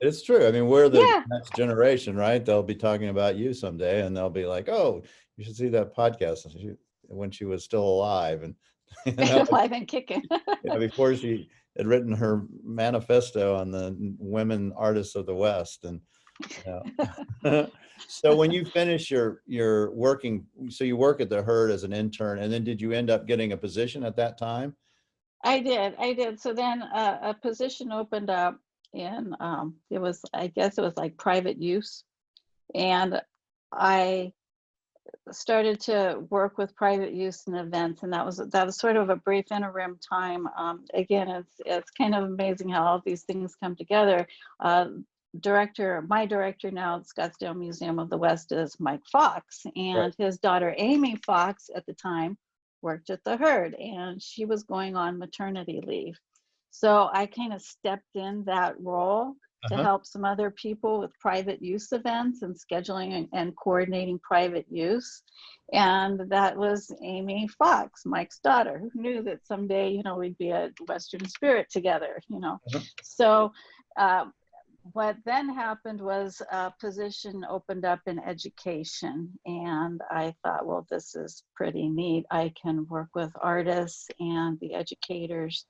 it's true. I mean, we're the next generation, right? They'll be talking about you someday, and they'll be like, "Oh, you should see that podcast when she was still alive and alive and kicking." Before she had written her manifesto on the women artists of the West. And so when you finish your working, so you work at the Herd as an intern, and then did you end up getting a position at that time? I did. So then a position opened up in, I guess it was like private use. And I started to work with private use and events, and that was sort of a brief interim time. Again, it's kind of amazing how all these things come together. My director now at Scottsdale Museum of the West is Mike Fox, and his daughter Amy Fox at the time worked at the Herd, and she was going on maternity leave. So I kind of stepped in that role to help some other people with private use events and scheduling and coordinating private use. And that was Amy Fox, Mike's daughter, who knew that someday, we'd be at Western Spirit together, So what then happened was a position opened up in education. And I thought, well, this is pretty neat. I can work with artists and the educators.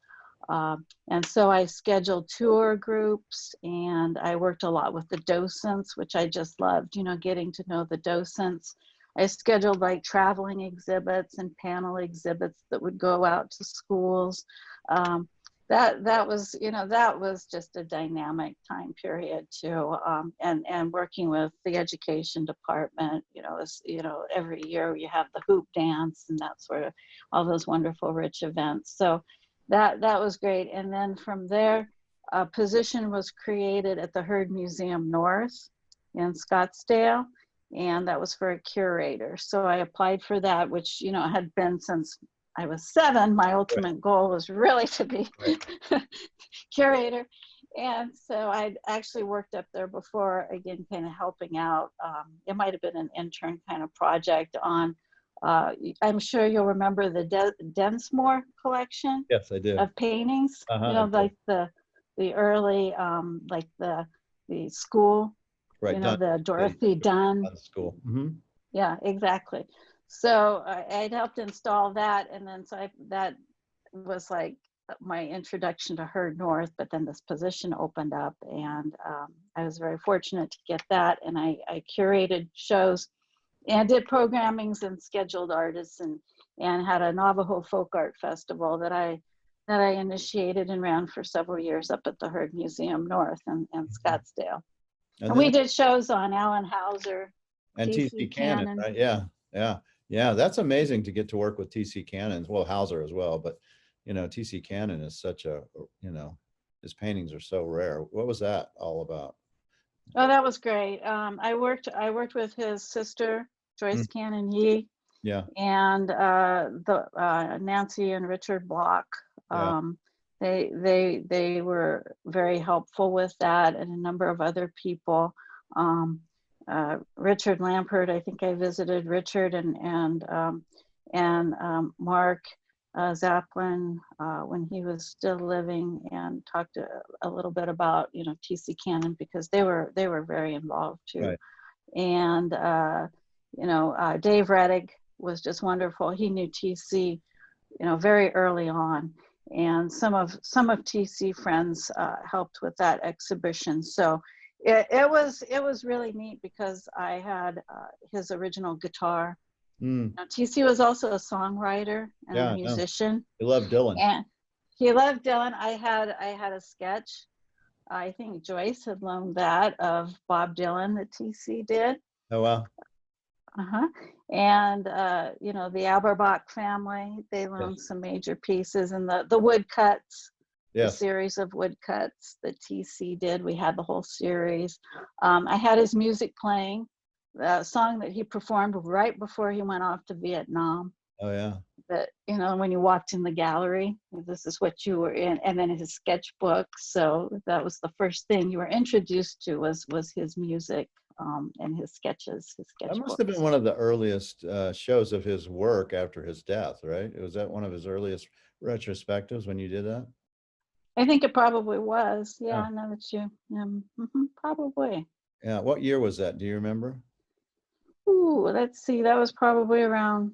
And so I scheduled tour groups, and I worked a lot with the docents, which I just loved, getting to know the docents. I scheduled like traveling exhibits and panel exhibits that would go out to schools. That was just a dynamic time period too. And working with the education department, every year you have the hoop dance and that sort of, all those wonderful rich events. So that was great. And then from there, a position was created at the Herd Museum North in Scottsdale, and that was for a curator. So I applied for that, which had been since I was 7, my ultimate goal was really to be curator. And so I actually worked up there before, again, kind of helping out. It might have been an intern kind of project on, I'm sure you'll remember the Densmore collection. Yes, I do. Of paintings, Uh-huh, you know, like the early, like the school, right, you know, the Dorothy the Dunn. school. Mm-hmm. Yeah, exactly. So I'd helped install that, and then so that was like my introduction to Herd North. But then this position opened up, and I was very fortunate to get that. And I curated shows and did programmings and scheduled artists, and had a Navajo folk art festival that I initiated and ran for several years up at the Herd Museum North and Scottsdale. And we did shows on Alan Hauser and T.C. Cannon, right? Yeah. That's amazing to get to work with T.C. Cannon. Well, Hauser as well, but you know, T.C. Cannon is such a, you know, his paintings are so rare. What was that all about? Oh, that was great. I worked with his sister Joyce Cannon Yee. Yeah. And Nancy and Richard Block. They were very helpful with that, and a number of other people. Richard Lampert, I think I visited Richard and Mark Zaplin when he was still living, and talked a little bit about, you know, T.C. Cannon, because they were very involved too. Right. And you know, Dave Reddick was just wonderful. He knew TC, you know, very early on, and some of TC friends helped with that exhibition. So it was really neat, because I had his original guitar. Now, TC was also a songwriter and a musician. He loved Dylan. And he loved Dylan. I had a sketch. I think Joyce had loaned that of Bob Dylan that TC did. Oh wow. And you know, the Aberbach family, they loaned some major pieces, and the woodcuts, the series of woodcuts that TC did. We had the whole series. I had his music playing, the song that he performed right before he went off to Vietnam. Oh yeah. That, you know, when you walked in the gallery, this is what you were in, and then his sketchbook. So that was the first thing you were introduced to, was his music. And his sketches, That must have been one of the earliest shows of his work after his death, right? Was that one of his earliest retrospectives when you did that? I think it probably was. Yeah, now that you, probably. Yeah. What year was that? Do you remember? Ooh, let's see. That was probably around,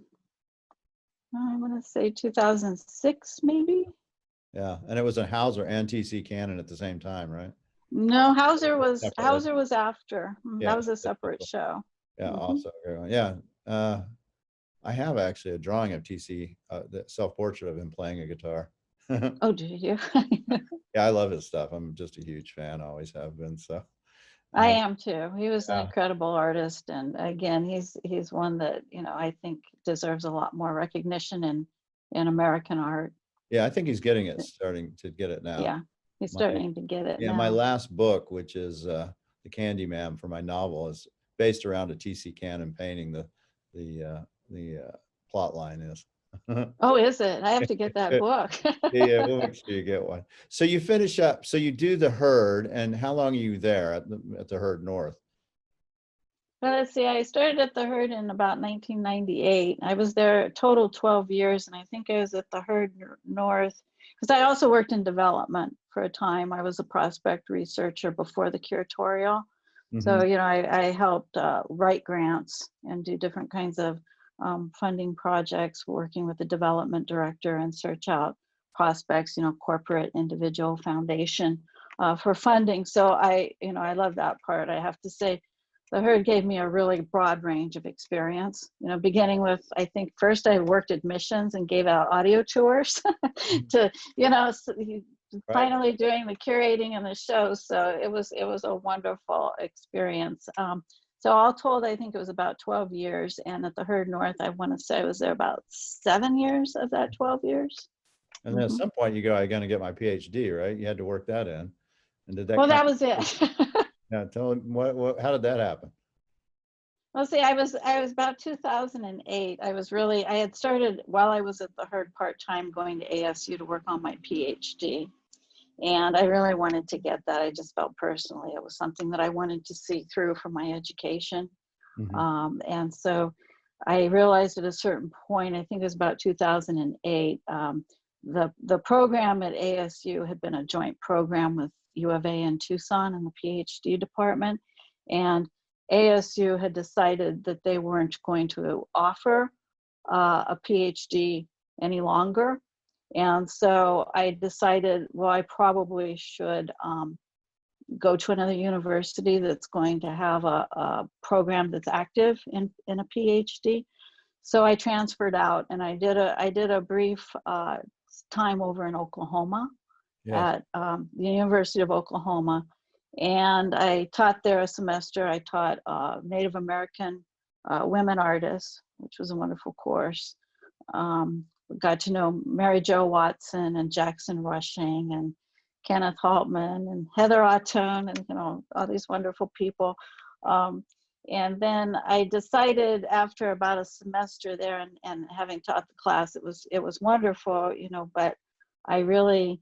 I want to say 2006, maybe. Yeah, and it was a Hauser and T.C. Cannon at the same time, right? No, Hauser was after. That was a separate show. Yeah, also. Yeah. I have actually a drawing of TC, the self-portrait of him playing a guitar. Oh, do you? Yeah, I love his stuff. I'm just a huge fan, always have been. So I am too. He was an incredible artist, and again, he's one that, you know, I think deserves a lot more recognition in American art. Yeah, I think he's starting to get it now. Yeah. He's starting to get it. Yeah, now. My last book, which is The Candyman for my novel, is based around a T.C. Cannon painting. The plot line is. Oh, is it? I have to get that book. Yeah, we'll make sure you get one. So you finish up. So you do the Herd, and how long are you there at the Herd North? Well, let's see. I started at the Herd in about 1998. I was there a total 12 years, and I think I was at the Herd North because I also worked in development for a time. I was a prospect researcher before the curatorial. So, you know, I helped write grants and do different kinds of funding projects, working with the development director and search out prospects, you know, corporate, individual, foundation for funding. So I love that part. I have to say, the Herd gave me a really broad range of experience, you know, beginning with, I think first I worked at missions and gave out audio tours to, you know, finally doing the curating and the shows. So it was a wonderful experience. So all told, I think it was about 12 years. And at the Herd North, I want to say I was there about 7 years of that 12 years. And then at some point you go, I'm going to get my PhD, right? You had to work that in. And did that? Well, that was it. Yeah, tell them how did that happen? Well, see, I was about 2008. I had started while I was at the Herd part-time going to ASU to work on my PhD. And I really wanted to get that. I just felt personally it was something that I wanted to see through for my education. Mm-hmm. And so I realized at a certain point, I think it was about 2008, the program at ASU had been a joint program with U of A in Tucson in the PhD department. And ASU had decided that they weren't going to offer a PhD any longer. And so I decided, well, I probably should go to another university that's going to have a program that's active in a PhD. So I transferred out, and I did a brief time over in Oklahoma, Yes. at the University of Oklahoma. And I taught there a semester. I taught Native American women artists, which was a wonderful course. Got to know Mary Jo Watson and Jackson Rushing and Kenneth Haltman and Heather Autone and, you know, all these wonderful people. And then I decided after about a semester there and having taught the class, it was wonderful, you know, but I really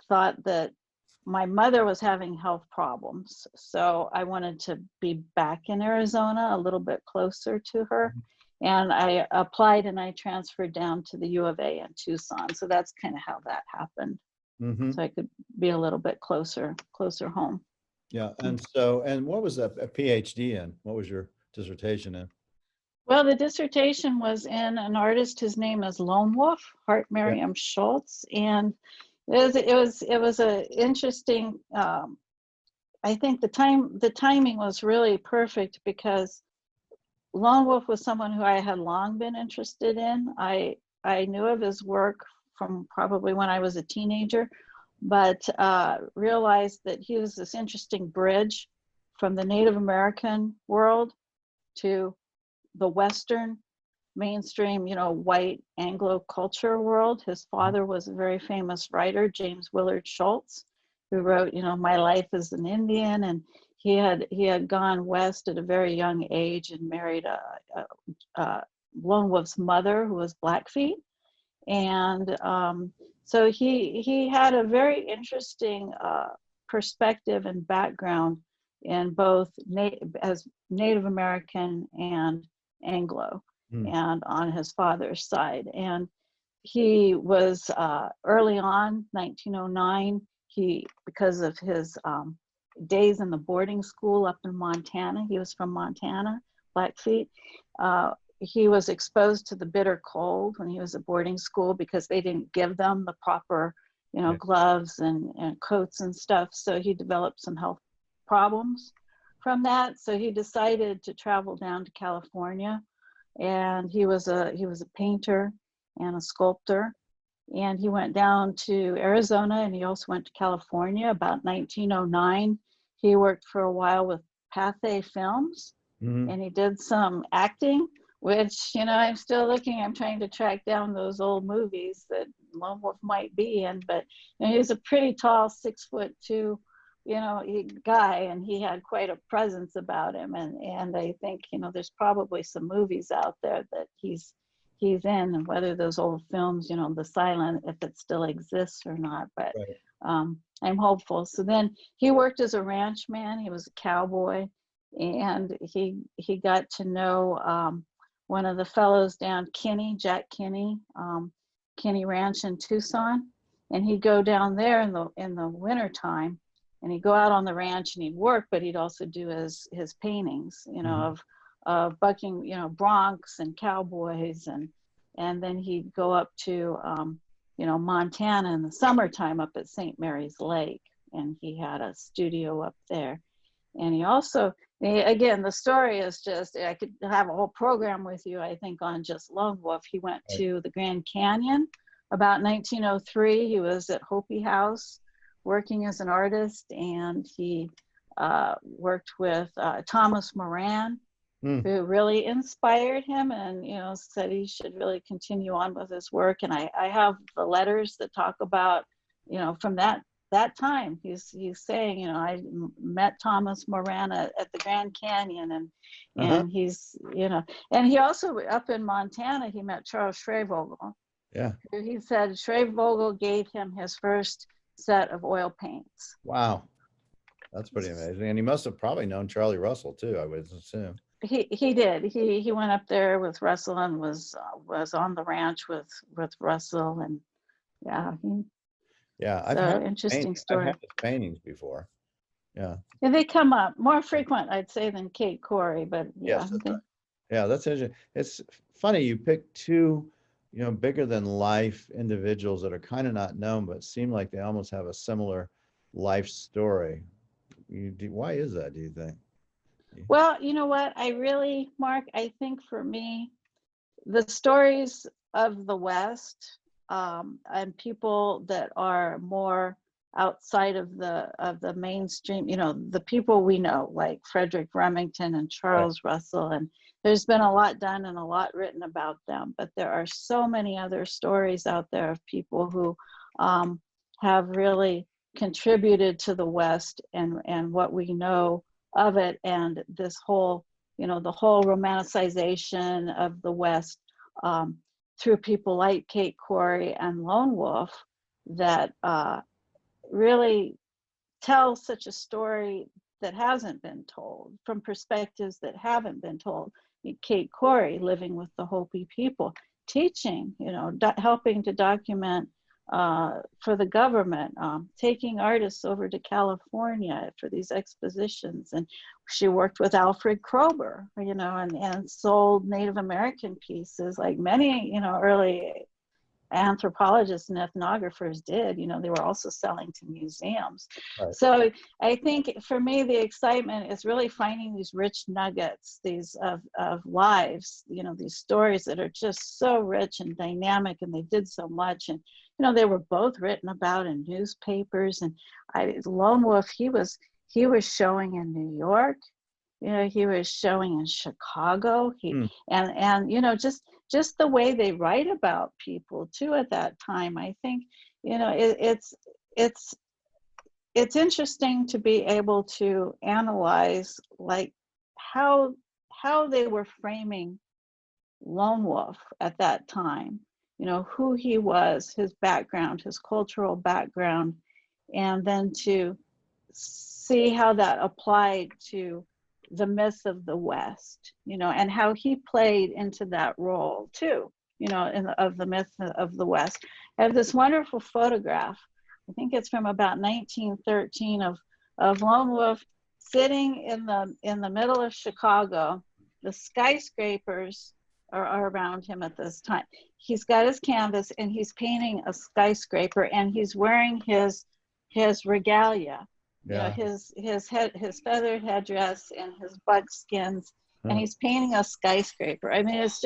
thought that my mother was having health problems. So I wanted to be back in Arizona, a little bit closer to her. And I applied and I transferred down to the U of A in Tucson. So that's kind of how that happened. Mm-hmm. So I could be a little bit closer home. Yeah. And what was a PhD in? What was your dissertation in? Well, the dissertation was in an artist. His name is Lone Wolf, Hart Yeah. Merriam Schultz, and it was a interesting. I think the timing was really perfect because Lone Wolf was someone who I had long been interested in. I knew of his work from probably when I was a teenager, but realized that he was this interesting bridge from the Native American world to the Western mainstream, you know, white Anglo culture world. His father was a very famous writer, James Willard Schultz, who wrote, you know, My Life as an Indian, and he had gone west at a very young age and married a Lone Wolf's mother, who was Blackfeet, and so he had a very interesting perspective and background in both as Native American and Anglo, and on his father's side. And he was early on, 1909, because of his days in the boarding school up in Montana, he was from Montana, Blackfeet, he was exposed to the bitter cold when he was at boarding school because they didn't give them the proper, you know, gloves and coats and stuff. So he developed some health problems from that. So he decided to travel down to California, and he was a painter and a sculptor. And he went down to Arizona, and he also went to California about 1909. He worked for a while with Pathé Films, and he did some acting, which, you know, I'm still looking, I'm trying to track down those old movies that Lone Wolf might be in, but you know, he was a pretty tall, 6'2", you know, guy, and he had quite a presence about him. And I think, you know, there's probably some movies out there that he's in, and whether those old films, you know, the silent, if it still exists or not, but I'm hopeful. So then he worked as a ranchman, he was a cowboy, and he got to know one of the fellows down Jack Kinney Ranch in Tucson, and he'd go down there in the winter time, and he'd go out on the ranch and he'd work, but he'd also do his paintings, you know, of bucking, you know, broncs and cowboys, and then he'd go up to you know, Montana in the summertime up at St. Mary's Lake, and he had a studio up there. And he also, again, the story is just, I could have a whole program with you, I think, on just Lone Wolf. He went to the Grand Canyon about 1903. He was at Hopi House working as an artist, and he worked with Thomas Moran, who really inspired him, and, you know, said he should really continue on with his work. And I have the letters that talk about, you know, from that that time he's saying, you know, met Thomas Moran at the Grand Canyon, and he's, you know, and he also up in Montana he met Charles Schreevogel. Yeah. He said Schreevogel gave him his first set of oil paints. Wow. That's pretty amazing. And he must have probably known Charlie Russell too, I would assume. He did. He went up there with Russell and was on the ranch with Russell, and yeah. I've So had interesting I've story. had his paintings before. Yeah. And they come up more frequent, I'd say, than Kate Corey, but yeah. Yes, that's right. Yeah, that's interesting. It's funny you pick two, you know, bigger than life individuals that are kind of not known, but seem like they almost have a similar life story. Why is that, do you think? Well, you know what? Mark, I think for me, the stories of the West, and people that are more outside of the mainstream, you know, the people we know, like Frederick Remington and Charles Russell, and there's been a lot done and a lot written about them, but there are so many other stories out there of people who have really contributed to the West and what we know of it, and this whole, you know, the whole romanticization of the West through people like Kate Corey and Lone Wolf that really tell such a story that hasn't been told from perspectives that haven't been told. Kate Corey living with the Hopi people, teaching, you know, helping to document for the government, taking artists over to California for these expositions. And she worked with Alfred Kroeber, you know, and sold Native American pieces like many, you know, early anthropologists and ethnographers did. You know, they were also selling to museums. Right. So I think for me, the excitement is really finding these rich nuggets, these of lives, you know, these stories that are just so rich and dynamic, and they did so much. And, you know, they were both written about in newspapers. And Lone Wolf, he was showing in New York, you know, he was showing in Chicago. And you know, just the way they write about people too at that time, I think, you know, it's interesting to be able to analyze like how they were framing Lone Wolf at that time, you know, who he was, his background, his cultural background, and then to see how that applied to the myth of the West, you know, and how he played into that role too, you know, of the myth of the West. I have this wonderful photograph, I think it's from about 1913, of Lone Wolf sitting in the middle of Chicago. The skyscrapers are around him at this time. He's got his canvas and he's painting a skyscraper, and he's wearing his regalia. Yeah. You know, his feathered headdress and his buckskins, and he's painting a skyscraper. I mean, it's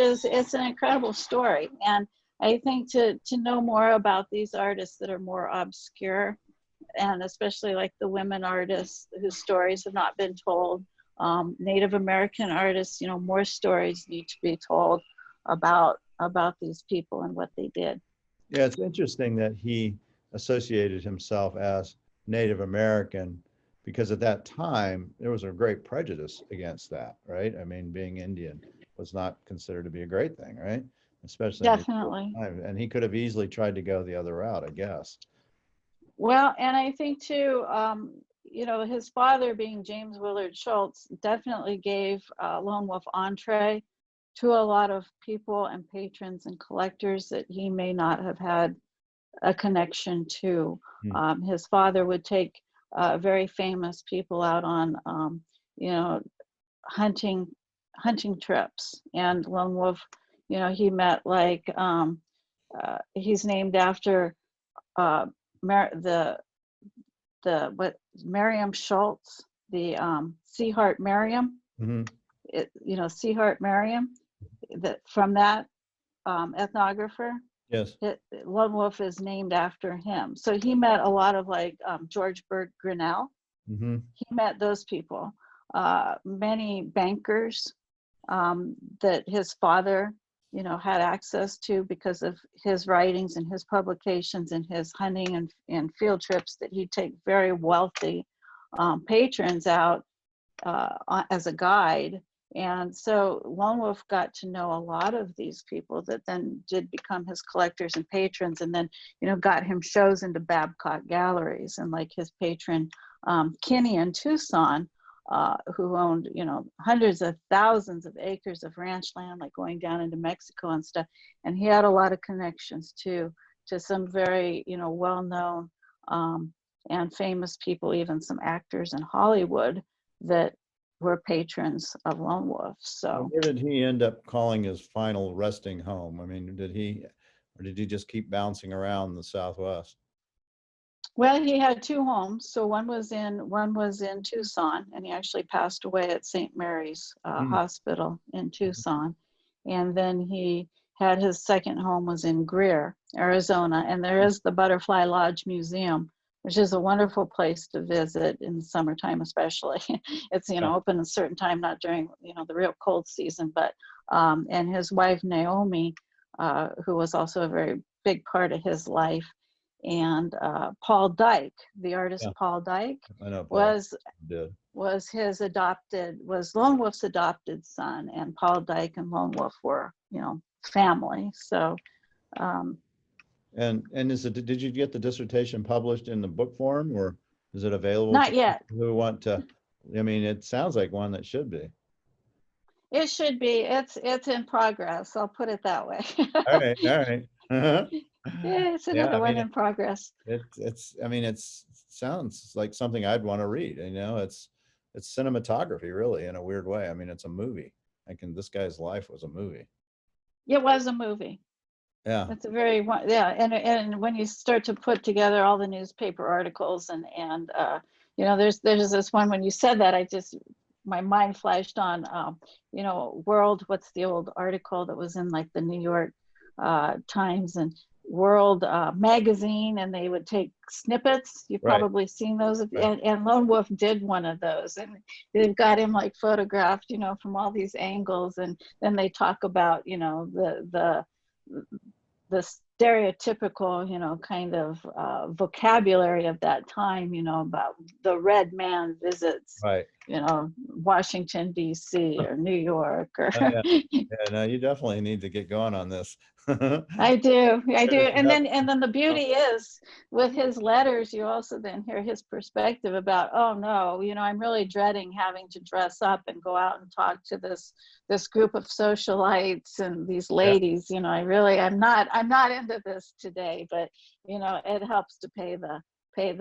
an incredible story. And I think to know more about these artists that are more obscure, and especially like the women artists whose stories have not been told, Native American artists, you know, more stories need to be told about these people and what they did. Yeah, it's interesting that he associated himself as Native American, because at that time there was a great prejudice against that, right? I mean, being Indian was not considered to be a great thing, right? Especially definitely. And he could have easily tried to go the other route, I guess. Well, and I think too, you know, his father being James Willard Schultz definitely gave Lone Wolf entree to a lot of people and patrons and collectors that he may not have had a connection to. His father would take very famous people out on, you know, hunting trips. And Lone Wolf, you know, he met like, he's named after Miriam Schultz, the Seahart Miriam, you know, Seahart Miriam, that from that ethnographer. Yes. Lone Wolf is named after him. So he met a lot of like George Bird Grinnell. He met those people. Many bankers that his father had access to because of his writings and his publications and his hunting and field trips, that he'd take very wealthy patrons out as a guide. And so Lone Wolf got to know a lot of these people that then did become his collectors and patrons, and then, got him shows into Babcock galleries. And like his patron, Kinney in Tucson, who owned, hundreds of thousands of acres of ranch land, like going down into Mexico and stuff. And he had a lot of connections to some very, well-known and famous people, even some actors in Hollywood that were patrons of Lone Wolf. So where did he end up calling his final resting home? I mean, did he just keep bouncing around the Southwest? Well, he had two homes. So one was in Tucson, and he actually passed away at St. Mary's Hospital in Tucson. And then he had his second home was in Greer, Arizona, and there is the Butterfly Lodge Museum, which is a wonderful place to visit in the summertime, especially. It's, open a certain time, not during, the real cold season, but, and his wife, Naomi, who was also a very big part of his life, and Paul Dyke, the artist Paul Dyke, I know Paul was Lone Wolf's adopted son, and Paul Dyke and Lone Wolf were, family. So, and did you get the dissertation published in the book form, or is it available? Not yet. Who want to? I mean, it sounds like one that should be. It should be. It's in progress. I'll put it that way. All right. Yeah, it's another one in progress. It sounds like something I'd want to read. It's cinematography, really, in a weird way. I mean, it's a movie. This guy's life was a movie. It was a movie. Yeah. It's a very, and when you start to put together all the newspaper articles and there's this one, when you said that, my mind flashed on, World, what's the old article that was in like the New York Times and World magazine, and they would take snippets. You've probably seen those. Right. And Lone Wolf did one of those, and they've got him like photographed, from all these angles, and then they talk about, the stereotypical, kind of vocabulary of that time, about the red man visits, Washington, D.C. or New York. Or no, you definitely need to get going on this. I do. And then the beauty is with his letters, you also then hear his perspective about, oh no, I'm really dreading having to dress up and go out and talk to this group of socialites and these ladies. I'm not into this today, but it helps to pay the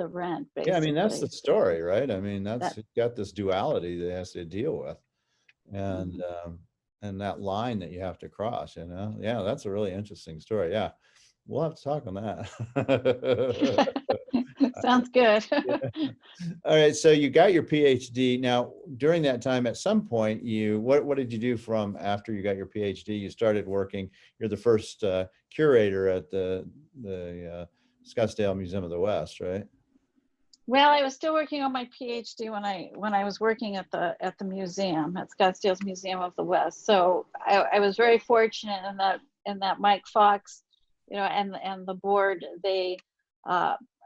rent, basically. Yeah, I mean, that's the story, right? I mean, it's got this duality that it has to deal with. And and that line that you have to cross, yeah, that's a really interesting story. Yeah, we'll have to talk on that. Sounds good. Yeah. All right, so you got your PhD. Now, during that time, at some point, what did you do from after you got your PhD? You started working. You're the first curator at the Scottsdale Museum of the West, right? Well, I was still working on my PhD when I was working at the museum, at Scottsdale's Museum of the West. So I was very fortunate in that Mike Fox, and the board, they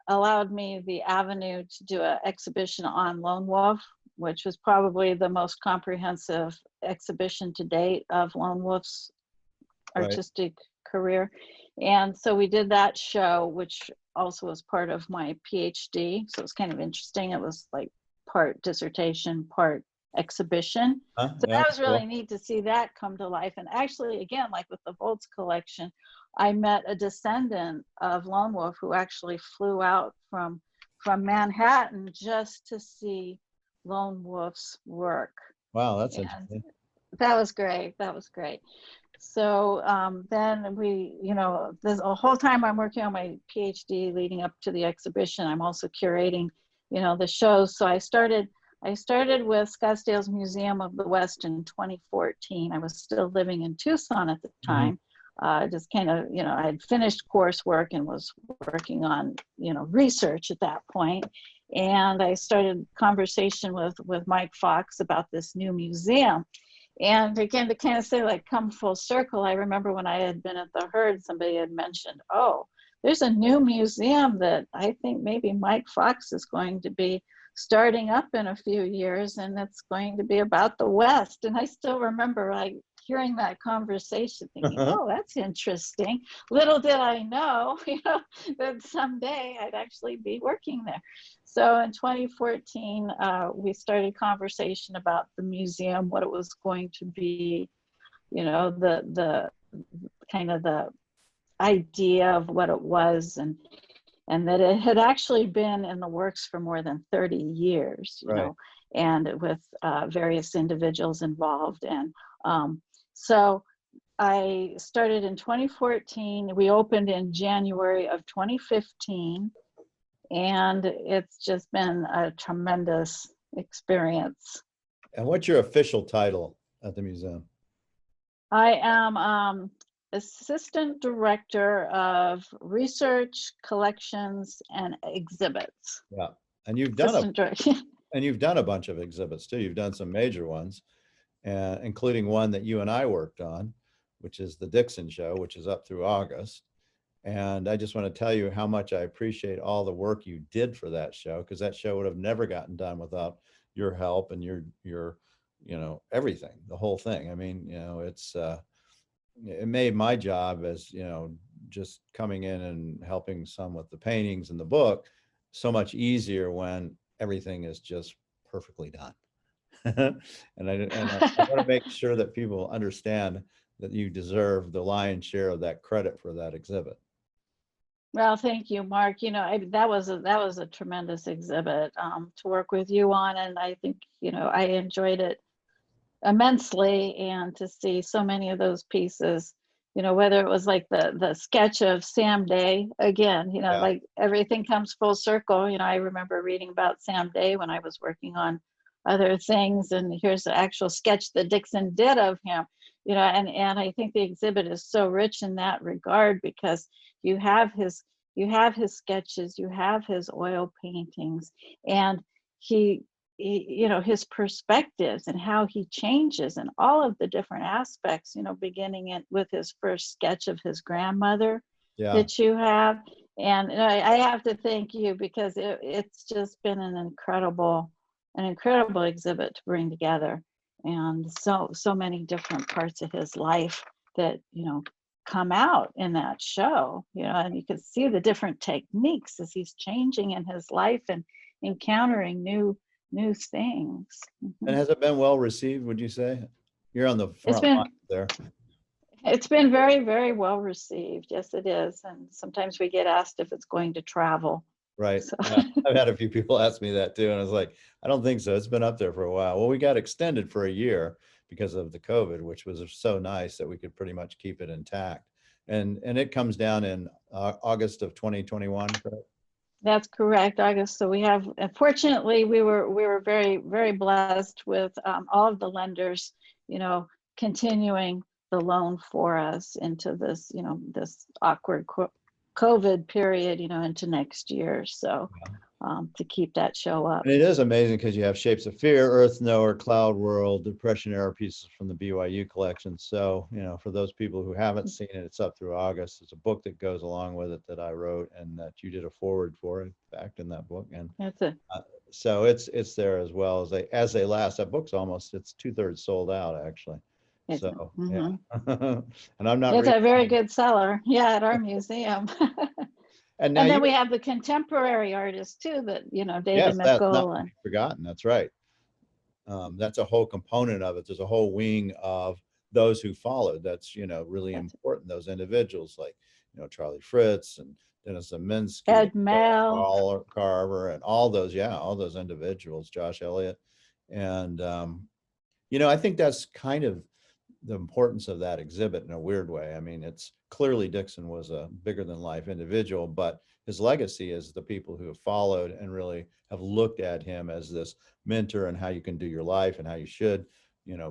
allowed me the avenue to do an exhibition on Lone Wolf, which was probably the most comprehensive exhibition to date of Lone Wolf's artistic career. And so we did that show, which also was part of my PhD. So it was kind of interesting. It was like part dissertation, part exhibition. So that was really neat to see that come to life. And actually, again, like with the Volz collection, I met a descendant of Lone Wolf who actually flew out from Manhattan just to see Lone Wolf's work. Wow, that's interesting. That was great. So then there's a whole time I'm working on my PhD leading up to the exhibition. I'm also curating, the shows. So I started with Scottsdale's Museum of the West in 2014. I was still living in Tucson at the time. Just kind of, I had finished coursework and was working on, research at that point. And I started conversation with Mike Fox about this new museum. And again, to kind of say, like, come full circle, I remember when I had been at the Herd, somebody had mentioned, oh, there's a new museum that I think maybe Mike Fox is going to be starting up in a few years, and it's going to be about the West. And I still remember like hearing that conversation, thinking, oh, that's interesting. Little did I know, that someday I'd actually be working there. So in 2014, we started conversation about the museum, what it was going to be, the kind of the idea of what it was, and that it had actually been in the works for more than 30 years, and with various individuals involved. And so I started in 2014. We opened in January of 2015. And it's just been a tremendous experience. And what's your official title at the museum? I am Assistant Director of Research, Collections, and Exhibits. Yeah, and you've done a bunch of exhibits too. You've done some major ones, including one that you and I worked on, which is the Dixon Show, which is up through August. And I just want to tell you how much I appreciate all the work you did for that show, because that show would have never gotten done without your help and your everything, the whole thing. I mean, it made my job as, just coming in and helping some with the paintings and the book so much easier when everything is just perfectly done. And I want to make sure that people understand that you deserve the lion's share of that credit for that exhibit. Well, thank you, Mark. That was a tremendous exhibit to work with you on, and I think I enjoyed it immensely. And to see so many of those pieces, whether it was like the sketch of Sam Day again, like everything comes full circle. I remember reading about Sam Day when I was working on other things, and here's the actual sketch that Dixon did of him. And I think the exhibit is so rich in that regard, because you have his sketches, you have his oil paintings, and his perspectives and how he changes and all of the different aspects, beginning with his first sketch of his grandmother that you have. And I have to thank you, because it's just been an incredible exhibit to bring together, and so many different parts of his life that come out in that show, and you can see the different techniques as he's changing in his life and encountering new things. And has it been well received, would you say? You're on the front line there. It's been very, very well received. Yes, it is. And sometimes we get asked if it's going to travel. Right. So. Yeah, I've had a few people ask me that too. And I was like, I don't think so. It's been up there for a while. Well, we got extended for a year because of the COVID, which was so nice that we could pretty much keep it intact. And it comes down in August of 2021, correct? That's correct, August. So we have, fortunately, we were very, very blessed with all of the lenders, continuing the loan for us into this, this awkward COVID period, into next year. So to keep that show up. And it is amazing because you have Shapes of Fear, Earth Knower, Cloud World, Depression era pieces from the BYU collection. So, for those people who haven't seen it, it's up through August. It's a book that goes along with it that I wrote and that you did a foreword for, in fact, in that book. And that's it. So it's there as well as they last. That book's it's 2/3 sold out, actually. So yeah. And I'm not. It's a very good seller. Yeah, at our museum. And then we have the contemporary artists too, that David Mickle. That's not forgotten. That's right. That's a whole component of it. There's a whole wing of those who followed. That's really important. Those individuals like Charlie Fritz and Dennis Minsky, Ed Mel, Carver, and all those individuals. Josh Elliott, and I think that's kind of the importance of that exhibit in a weird way. I mean, it's clearly Dixon was a bigger than life individual, but his legacy is the people who have followed and really have looked at him as this mentor and how you can do your life and how you should,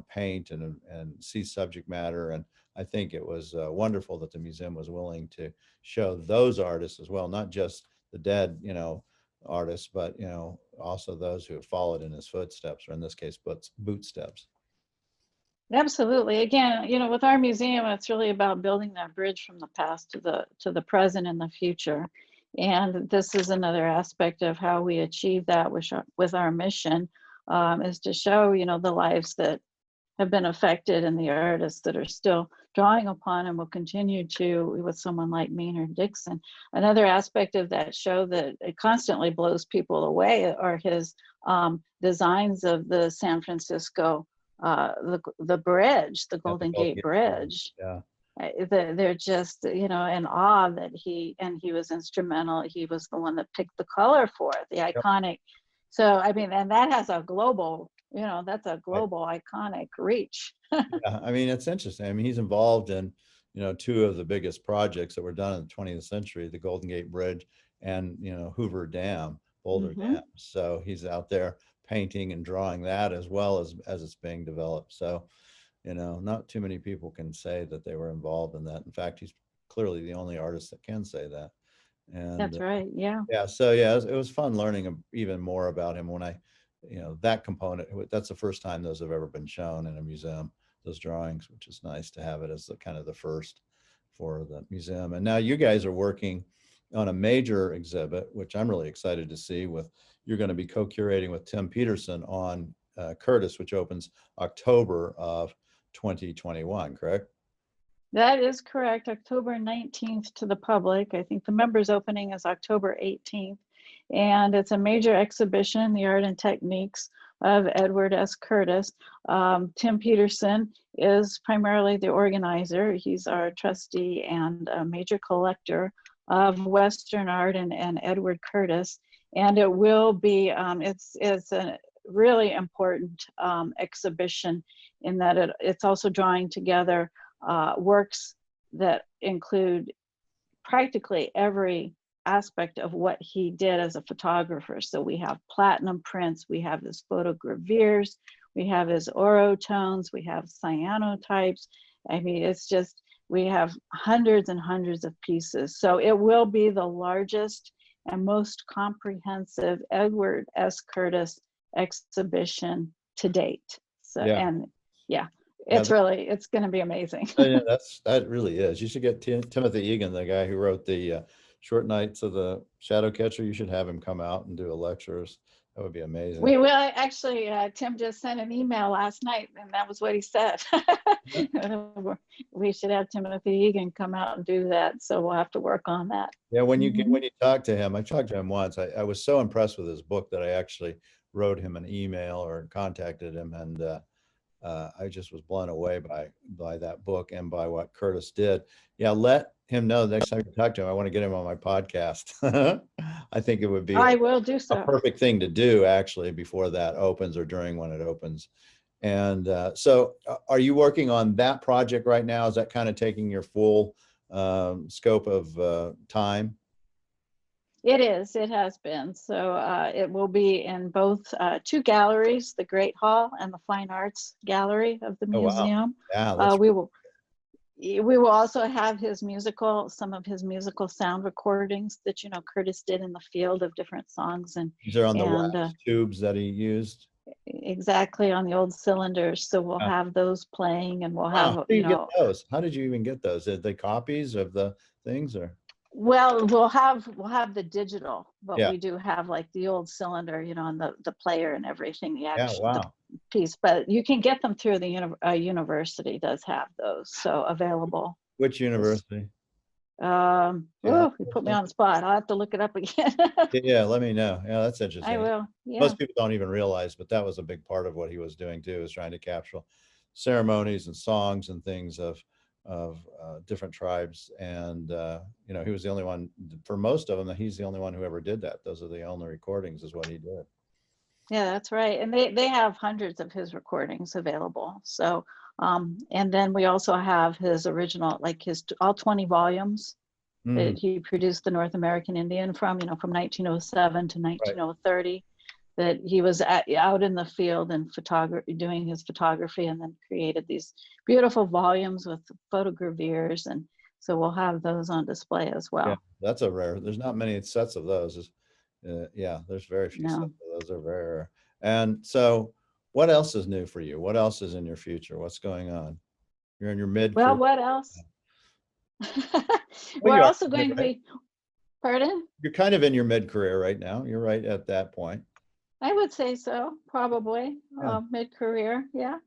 paint and see subject matter. And I think it was wonderful that the museum was willing to show those artists as well, not just the dead, artists, but, also those who have followed in his footsteps, or in this case, bootsteps. Absolutely. Again, with our museum, it's really about building that bridge from the past to the present and the future. And this is another aspect of how we achieve that with our mission, is to show, the lives that have been affected and the artists that are still drawing upon and will continue to with someone like Maynard Dixon. Another aspect of that show that it constantly blows people away are his designs of the San Francisco, the bridge, the Yeah, the Golden Golden Gate Gate Bridge. Yeah. They're just, in awe that he was instrumental. He was the one that picked the color for it, the Yep. iconic. So, I mean, and that has a global, that's a global iconic reach. Yeah, I mean, it's interesting. I mean, he's involved in, two of the biggest projects that were done in the 20th century, the Golden Gate Bridge and, Hoover Dam, Boulder Mm-hmm. Dam. So he's out there painting and drawing that as well as it's being developed. So, not too many people can say that they were involved in that. In fact, he's clearly the only artist that can say that. And That's right. Yeah. yeah, so yeah, it was fun learning even more about him when that component, that's the first time those have ever been shown in a museum, those drawings, which is nice to have it as the kind of the first for the museum. And now you guys are working on a major exhibit, which I'm really excited to see you're going to be co-curating with Tim Peterson on Curtis, which opens October of 2021, correct? That is correct. October 19th to the public. I think the members opening is October 18th. And it's a major exhibition, The Art and Techniques of Edward S. Curtis. Tim Peterson is primarily the organizer. He's our trustee and a major collector of Western art and Edward Curtis. And it will be, it's a really important exhibition in that it's also drawing together works that include practically every aspect of what he did as a photographer. So we have platinum prints, we have his photogravures, we have his orotones, we have cyanotypes. I mean, it's just, we have hundreds and hundreds of pieces. So it will be the largest and most comprehensive Edward S. Curtis exhibition to date. So, Yeah. and yeah, Yeah, it's going to be amazing. yeah, that really is. You should get Timothy Egan, the guy who wrote the Short Nights of the Shadow Catcher. You should have him come out and do a lectures. That would be amazing. We will actually, Tim just sent an email last night and that was what he said. We should have Timothy Egan come out and do that. So we'll have to work on that. Yeah, when you talk to him, I talked to him once. I was so impressed with his book that I actually wrote him an email or contacted him, and I just was blown away by that book and by what Curtis did. Yeah, let him know the next time you talk to him. I want to get him on my podcast. I think it would be I will do so. a perfect thing to do actually before that opens or during when it opens. And so are you working on that project right now? Is that kind of taking your full scope of time? It is. It has been. So it will be in both two galleries, the Great Hall and the Fine Arts Gallery of the museum. Oh, wow. Yeah, we will also have some of his musical sound recordings that Curtis did in the field of different songs, and these are on the wax tubes that he used. Exactly, on the old cylinders. So we'll have those playing, and we'll have How do you get those? How did you even get those? Are they copies of the things, or? Well, we'll have the digital, but we do have like the old cylinder, and the player and everything, the actual the piece. But you can get them through the university does have those, so available. Which university? You put me on the spot. I'll have to look it up again. Yeah, let me know. Yeah, that's interesting. I will. Yeah. Most people don't even realize, but that was a big part of what he was doing too, is trying to capture ceremonies and songs and things of different tribes. And he was the only one for most of them. He's the only one who ever did that. Those are the only recordings, is what he did. Yeah, that's right. And they have hundreds of his recordings available. So and then we also have his original, like all 20 volumes that he produced the North American Indian from 1907 to 1930, that he was out in the field and doing his photography, and then created these beautiful volumes with photogravures. And so we'll have those on display as well. Yeah, that's a rare, there's not many sets of those. There's very few sets of those, are rare. And so What else is new for you? What else is in your future? What's going on? You're in your Well, mid-career. what else? Well, We're you are, also going to right? be, pardon? You're kind of in your mid-career right now. You're right at that point. I would say so, probably Yeah. mid-career, yeah.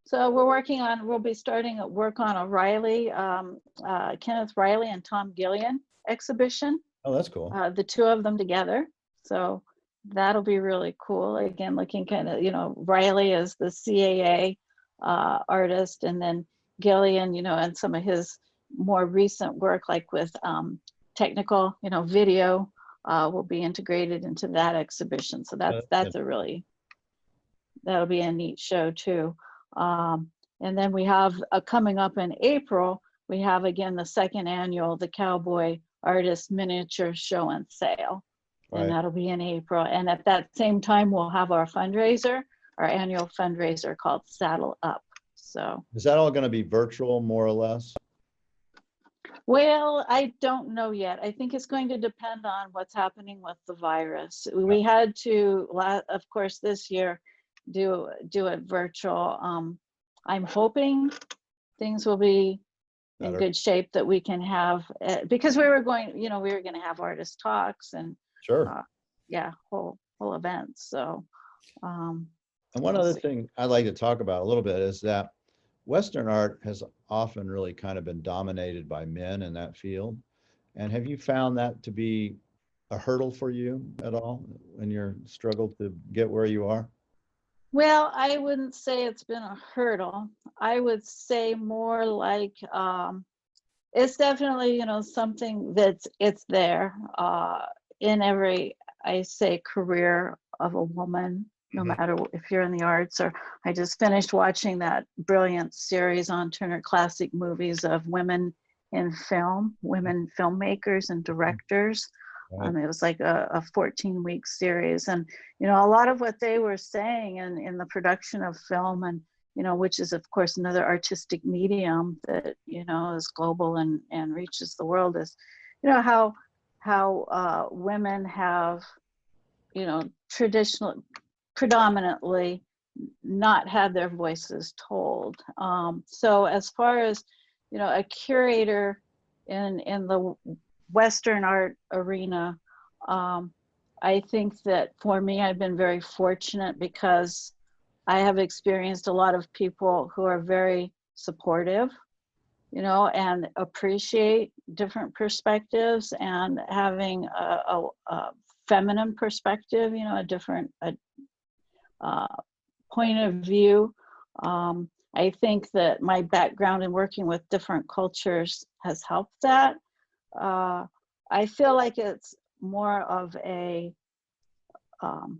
So we'll be starting at work on a Kenneth Riley and Tom Gillian exhibition, Oh, that's cool. the two of them together. So that'll be really cool. Again, looking kind of, Riley is the CAA artist, and then Gillian, and some of his more recent work, like with technical, video, will be integrated into that exhibition. So that'll be a neat show too. And then we have coming up in April, we have again the second annual The Cowboy Artist Miniature Show and Sale. Right. And that'll be in April. And at that same time, we'll have our annual fundraiser called Saddle Up. So is that all going to be virtual, more or less? Well, I don't know yet. I think it's going to depend on what's happening with the virus. We had to, of course, this year do it virtual. I'm hoping things will be in good shape, that we can have, because we were going to have artist talks and sure, whole events. So and one other thing I'd like to talk about a little bit is that Western art has often really kind of been dominated by men in that field. And have you found that to be a hurdle for you at all in your struggle to get where you are? Well, I wouldn't say it's been a hurdle. I would say more like it's definitely, something it's there in every, I say, career of a woman, no matter if you're in the arts. Or I just finished watching that brilliant series on Turner Classic Movies of women in film, women filmmakers and directors. Right. It was like a 14-week series. And, a lot of what they were saying in the production of film, and, which is, of course, another artistic medium that, is global and reaches the world, is, how women have, predominantly not had their voices told. So as far as, a curator in the Western art arena, I think that for me, I've been very fortunate because I have experienced a lot of people who are very supportive, and appreciate different perspectives, and having a feminine perspective, a different point of view. I think that my background in working with different cultures has helped that. I feel like it's more of a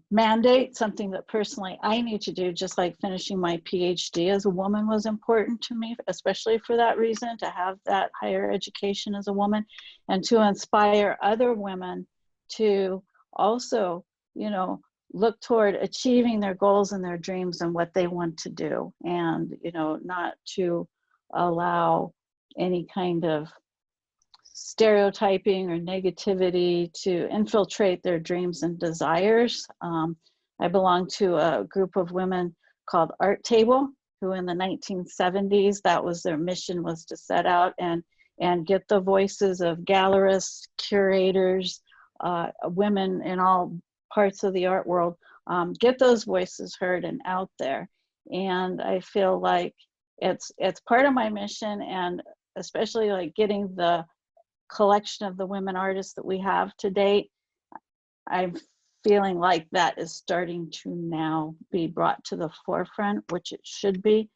mandate, something that personally I need to do, just like finishing my PhD as a woman was important to me, especially for that reason, to have that higher education as a woman, and to inspire other women to also, look toward achieving their goals and their dreams and what they want to do, and, not to allow any kind of stereotyping or negativity to infiltrate their dreams and desires. I belong to a group of women called Art Table, who in the 1970s, that was their mission, was to set out and get the voices of gallerists, curators, women in all parts of the art world, get those voices heard and out there. And I feel like it's part of my mission, and especially like getting the collection of the women artists that we have to date, I'm feeling like that is starting to now be brought to the forefront, which it should be.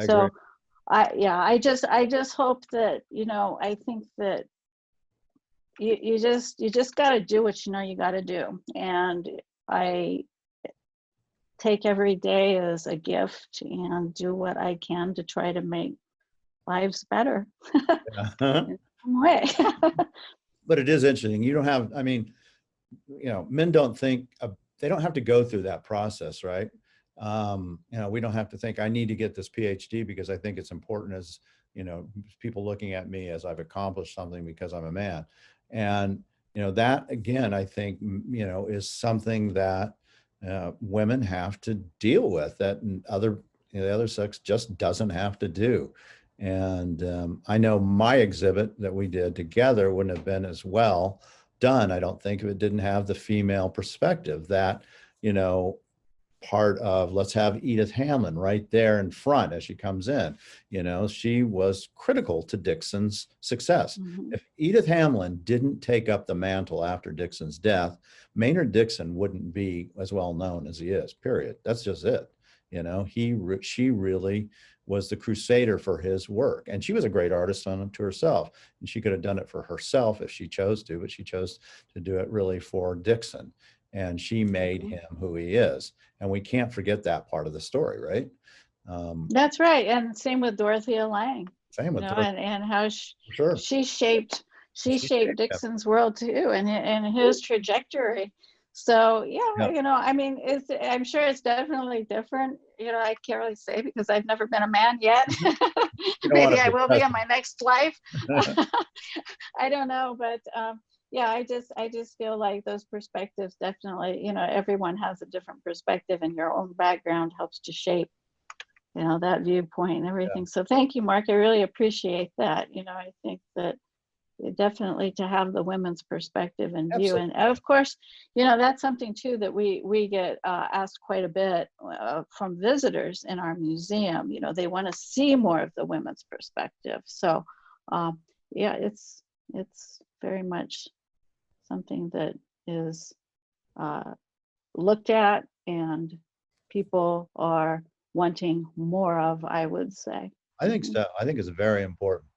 So I just hope that, I think that you just got to do what you got to do. And I take every day as a gift and do what I can to try to make lives better. In some way. But it is interesting. You don't have, men don't think, they don't have to go through that process, right? We don't have to think, I need to get this PhD because I think it's important, as, people looking at me as I've accomplished something because I'm a man. And, that again, I think, is something that women have to deal with that, and the other sex just doesn't have to do. And I know my exhibit that we did together wouldn't have been as well done, I don't think, if it didn't have the female perspective. That, part of, let's have Edith Hamlin right there in front as she comes in. She was critical to Dixon's success. Mm-hmm. If Edith Hamlin didn't take up the mantle after Dixon's death, Maynard Dixon wouldn't be as well known as he is, period. That's just it. She really was the crusader for his work. And she was a great artist unto herself. And she could have done it for herself if she chose to, but she chose to do it really for Dixon. And she made him who he is. And we can't forget that part of the story, right? That's right. And same with Dorothea Lange. Same with Dorothea. And how Sure. she shaped Dixon's world too, and his trajectory. So I mean, I'm sure it's definitely different. I can't really say because I've never been a man yet. Maybe I will be in my next life. I don't know, but yeah, I just feel like those perspectives definitely, everyone has a different perspective, and your own background helps to shape, that viewpoint and everything. So thank you, Mark. I really appreciate that. I think that definitely to have the women's perspective and view. Absolutely. And of course, that's something too that we get asked quite a bit from visitors in our museum. They want to see more of the women's perspective. So yeah, it's very much something that is looked at and people are wanting more of, I would say. I think so. I think it's very important.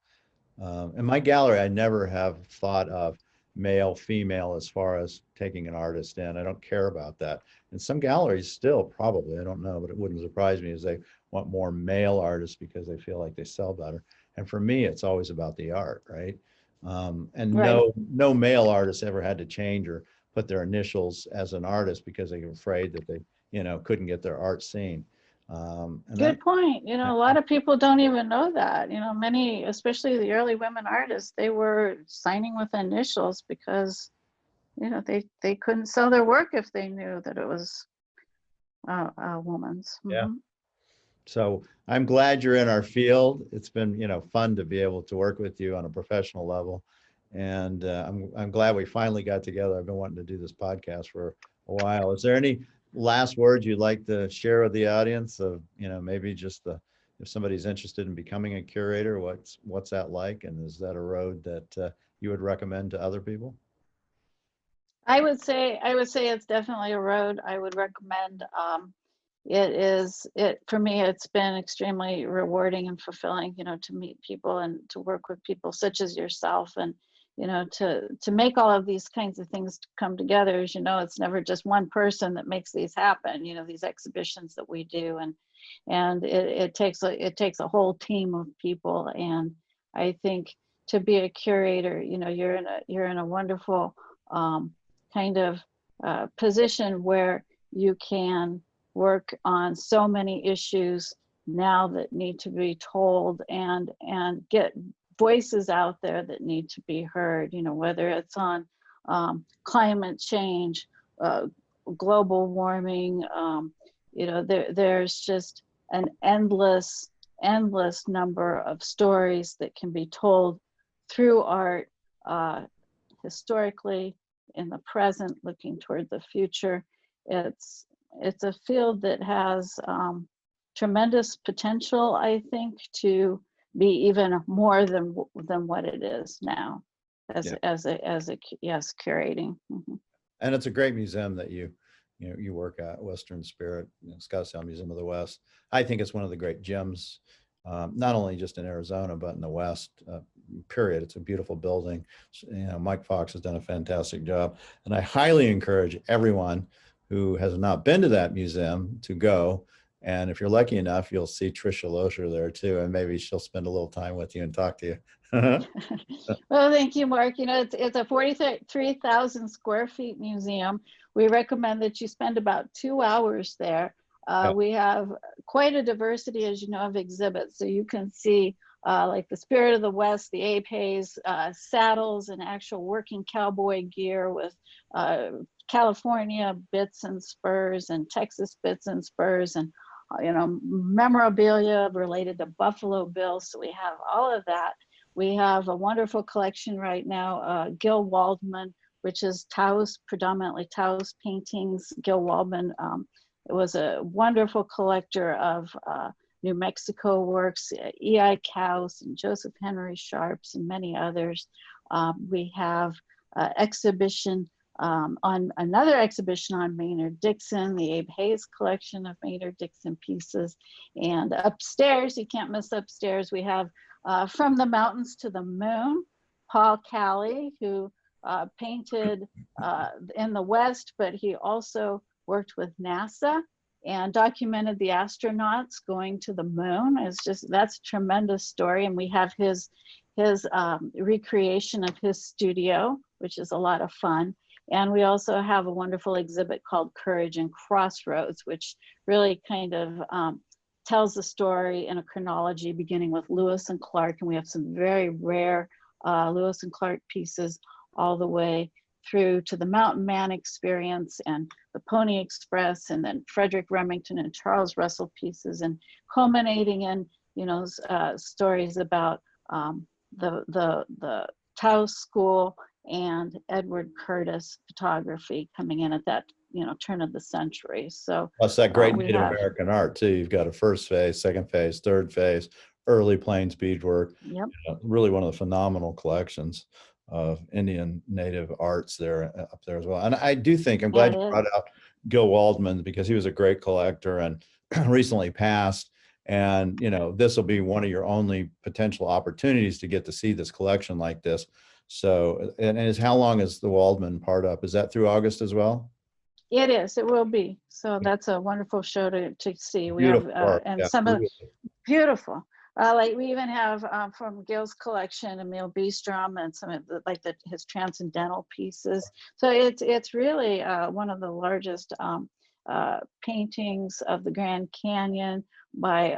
In my gallery, I never have thought of male, female as far as taking an artist in. I don't care about that. And some galleries still probably, I don't know, but it wouldn't surprise me, as they want more male artists because they feel like they sell better. And for me, it's always about the art, right? And Right. no male artist ever had to change or put their initials as an artist because they were afraid that they, couldn't get their art seen. Good point. A lot of people don't even know that. Many, especially the early women artists, they were signing with initials because, they couldn't sell their work if they knew that it was a woman's. Yeah. So I'm glad you're in our field. It's been, fun to be able to work with you on a professional level. And I'm glad we finally got together. I've been wanting to do this podcast for a while. Is there any last words you'd like to share with the audience of, maybe just if somebody's interested in becoming a curator, what's that like? And is that a road that you would recommend to other people? I would say it's definitely a road I would recommend. For me, it's been extremely rewarding and fulfilling, to meet people and to work with people such as yourself, and to make all of these kinds of things come together. As it's never just one person that makes these happen. These exhibitions that we do, and it takes a whole team of people. And I think to be a curator, you're in a wonderful kind of position where you can work on so many issues now that need to be told, and get voices out there that need to be heard, whether it's on climate change, global warming, there's just an endless number of stories that can be told through art, historically, in the present, looking toward the future. It's a field that has tremendous potential, I think, to be even more than what it is now as curating. And it's a great museum that you work at, Western Spirit, Scottsdale Museum of the West. I think it's one of the great gems, not only just in Arizona, but in the West, period. It's a beautiful building. Mike Fox has done a fantastic job. And I highly encourage everyone who has not been to that museum to go. And if you're lucky enough, you'll see Tricia Loscher there too. And maybe she'll spend a little time with you and talk to you. Well, thank you, Mark. It's a 43,000 square feet museum. We recommend that you spend about 2 hours there. We have quite a diversity, as you know, of exhibits. So you can see like the Spirit of the West, the Abe Hayes saddles and actual working cowboy gear with California bits and spurs and Texas bits and spurs and memorabilia related to Buffalo Bill. So we have all of that. We have a wonderful collection right now, Gil Waldman, which is Taos, predominantly Taos paintings. Gil Waldman was a wonderful collector of New Mexico works, E.I. Kaus and Joseph Henry Sharps and many others. We have exhibition on another exhibition on Maynard Dixon, the Abe Hayes collection of Maynard Dixon pieces. And upstairs, you can't miss upstairs, we have From the Mountains to the Moon, Paul Calley, who painted in the West, but he also worked with NASA and documented the astronauts going to the moon. That's a tremendous story. And we have his recreation of his studio, which is a lot of fun. And we also have a wonderful exhibit called Courage and Crossroads, which really kind of tells the story in a chronology, beginning with Lewis and Clark. And we have some very rare Lewis and Clark pieces all the way through to the Mountain Man experience and the Pony Express, and then Frederick Remington and Charles Russell pieces, and culminating in stories about the Taos School and Edward Curtis photography coming in at that turn of the century. So plus that great Native American art too. You've got a first phase, second phase, third phase, early plains beadwork. Yep. Really one of the phenomenal collections of Indian native arts there up there as well. And I do think, I'm glad you brought out Gil Waldman, because he was a great collector and recently passed. And this will be one of your only potential opportunities to get to see this collection like this. So, and how long is the Waldman part up? Is that through August as well? It is. It will be. So that's a wonderful show to see. We beautiful have art. and Yeah, some of beautiful. Like we even have from Gil's collection, Emil Beestrom, and some of his transcendental pieces. So it's really one of the largest paintings of the Grand Canyon by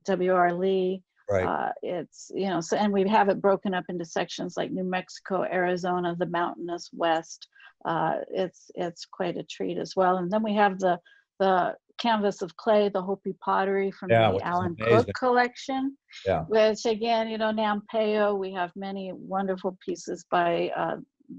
W.R. Lee. Right. And we have it broken up into sections like New Mexico, Arizona, the mountainous West. It's quite a treat as well. And then we have the canvas of clay, the Hopi pottery from the Alan Cook collection. Yeah. Which again, Nampeo, we have many wonderful pieces by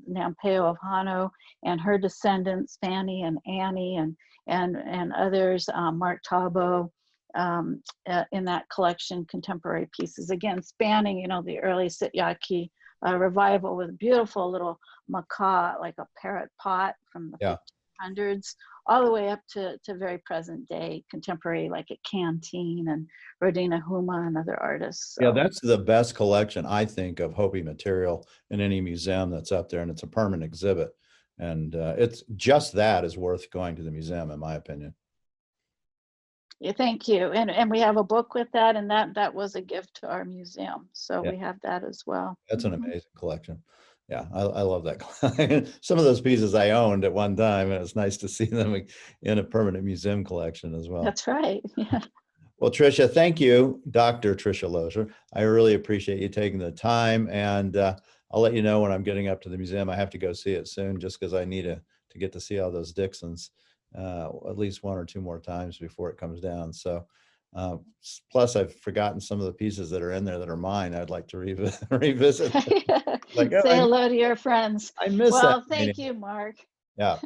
Nampeo of Hano and her descendants, Fanny and Annie, and others, Mark Tabo, in that collection, contemporary pieces, again spanning the early Sityaki revival with a beautiful little macaw, like a parrot pot from the 1500s, all the way up to very present day contemporary, like at Canteen and Rodina Huma and other artists. So. Yeah, that's the best collection, I think, of Hopi material in any museum that's up there, and it's a permanent exhibit. And it's just that is worth going to the museum, in my opinion. Yeah, thank you. And we have a book with that, and that was a gift to our museum. So we have that as well. That's an amazing collection. Yeah, I love that. Some of those pieces I owned at one time, and it's nice to see them in a permanent museum collection as well. That's right. Yeah. Well, Tricia, thank you, Dr. Tricia Loscher. I really appreciate you taking the time, and I'll let you know when I'm getting up to the museum. I have to go see it soon, just because I need to get to see all those Dixons at least one or two more times before it comes down. So plus I've forgotten some of the pieces that are in there that are mine. I'd like to revisit. Say hello to your friends. I miss that. Well, thank you, Mark. Yeah.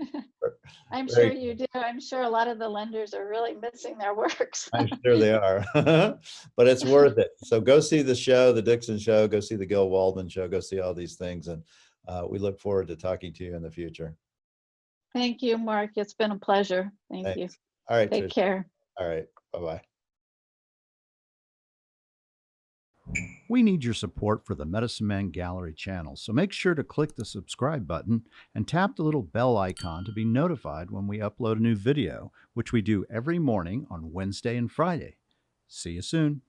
I'm sure you do. I'm sure a lot of the lenders are really missing their works. I'm sure they are, but it's worth it. So go see the show, the Dixon show, go see the Gil Waldman show, go see all these things. And we look forward to talking to you in the future. Thank you, Mark. It's been a pleasure. Thank you. All right. Take care. All right. Bye-bye. We need your support for the Medicine Man Gallery channel, so make sure to click the subscribe button and tap the little bell icon to be notified when we upload a new video, which we do every morning on Wednesday and Friday. See you soon.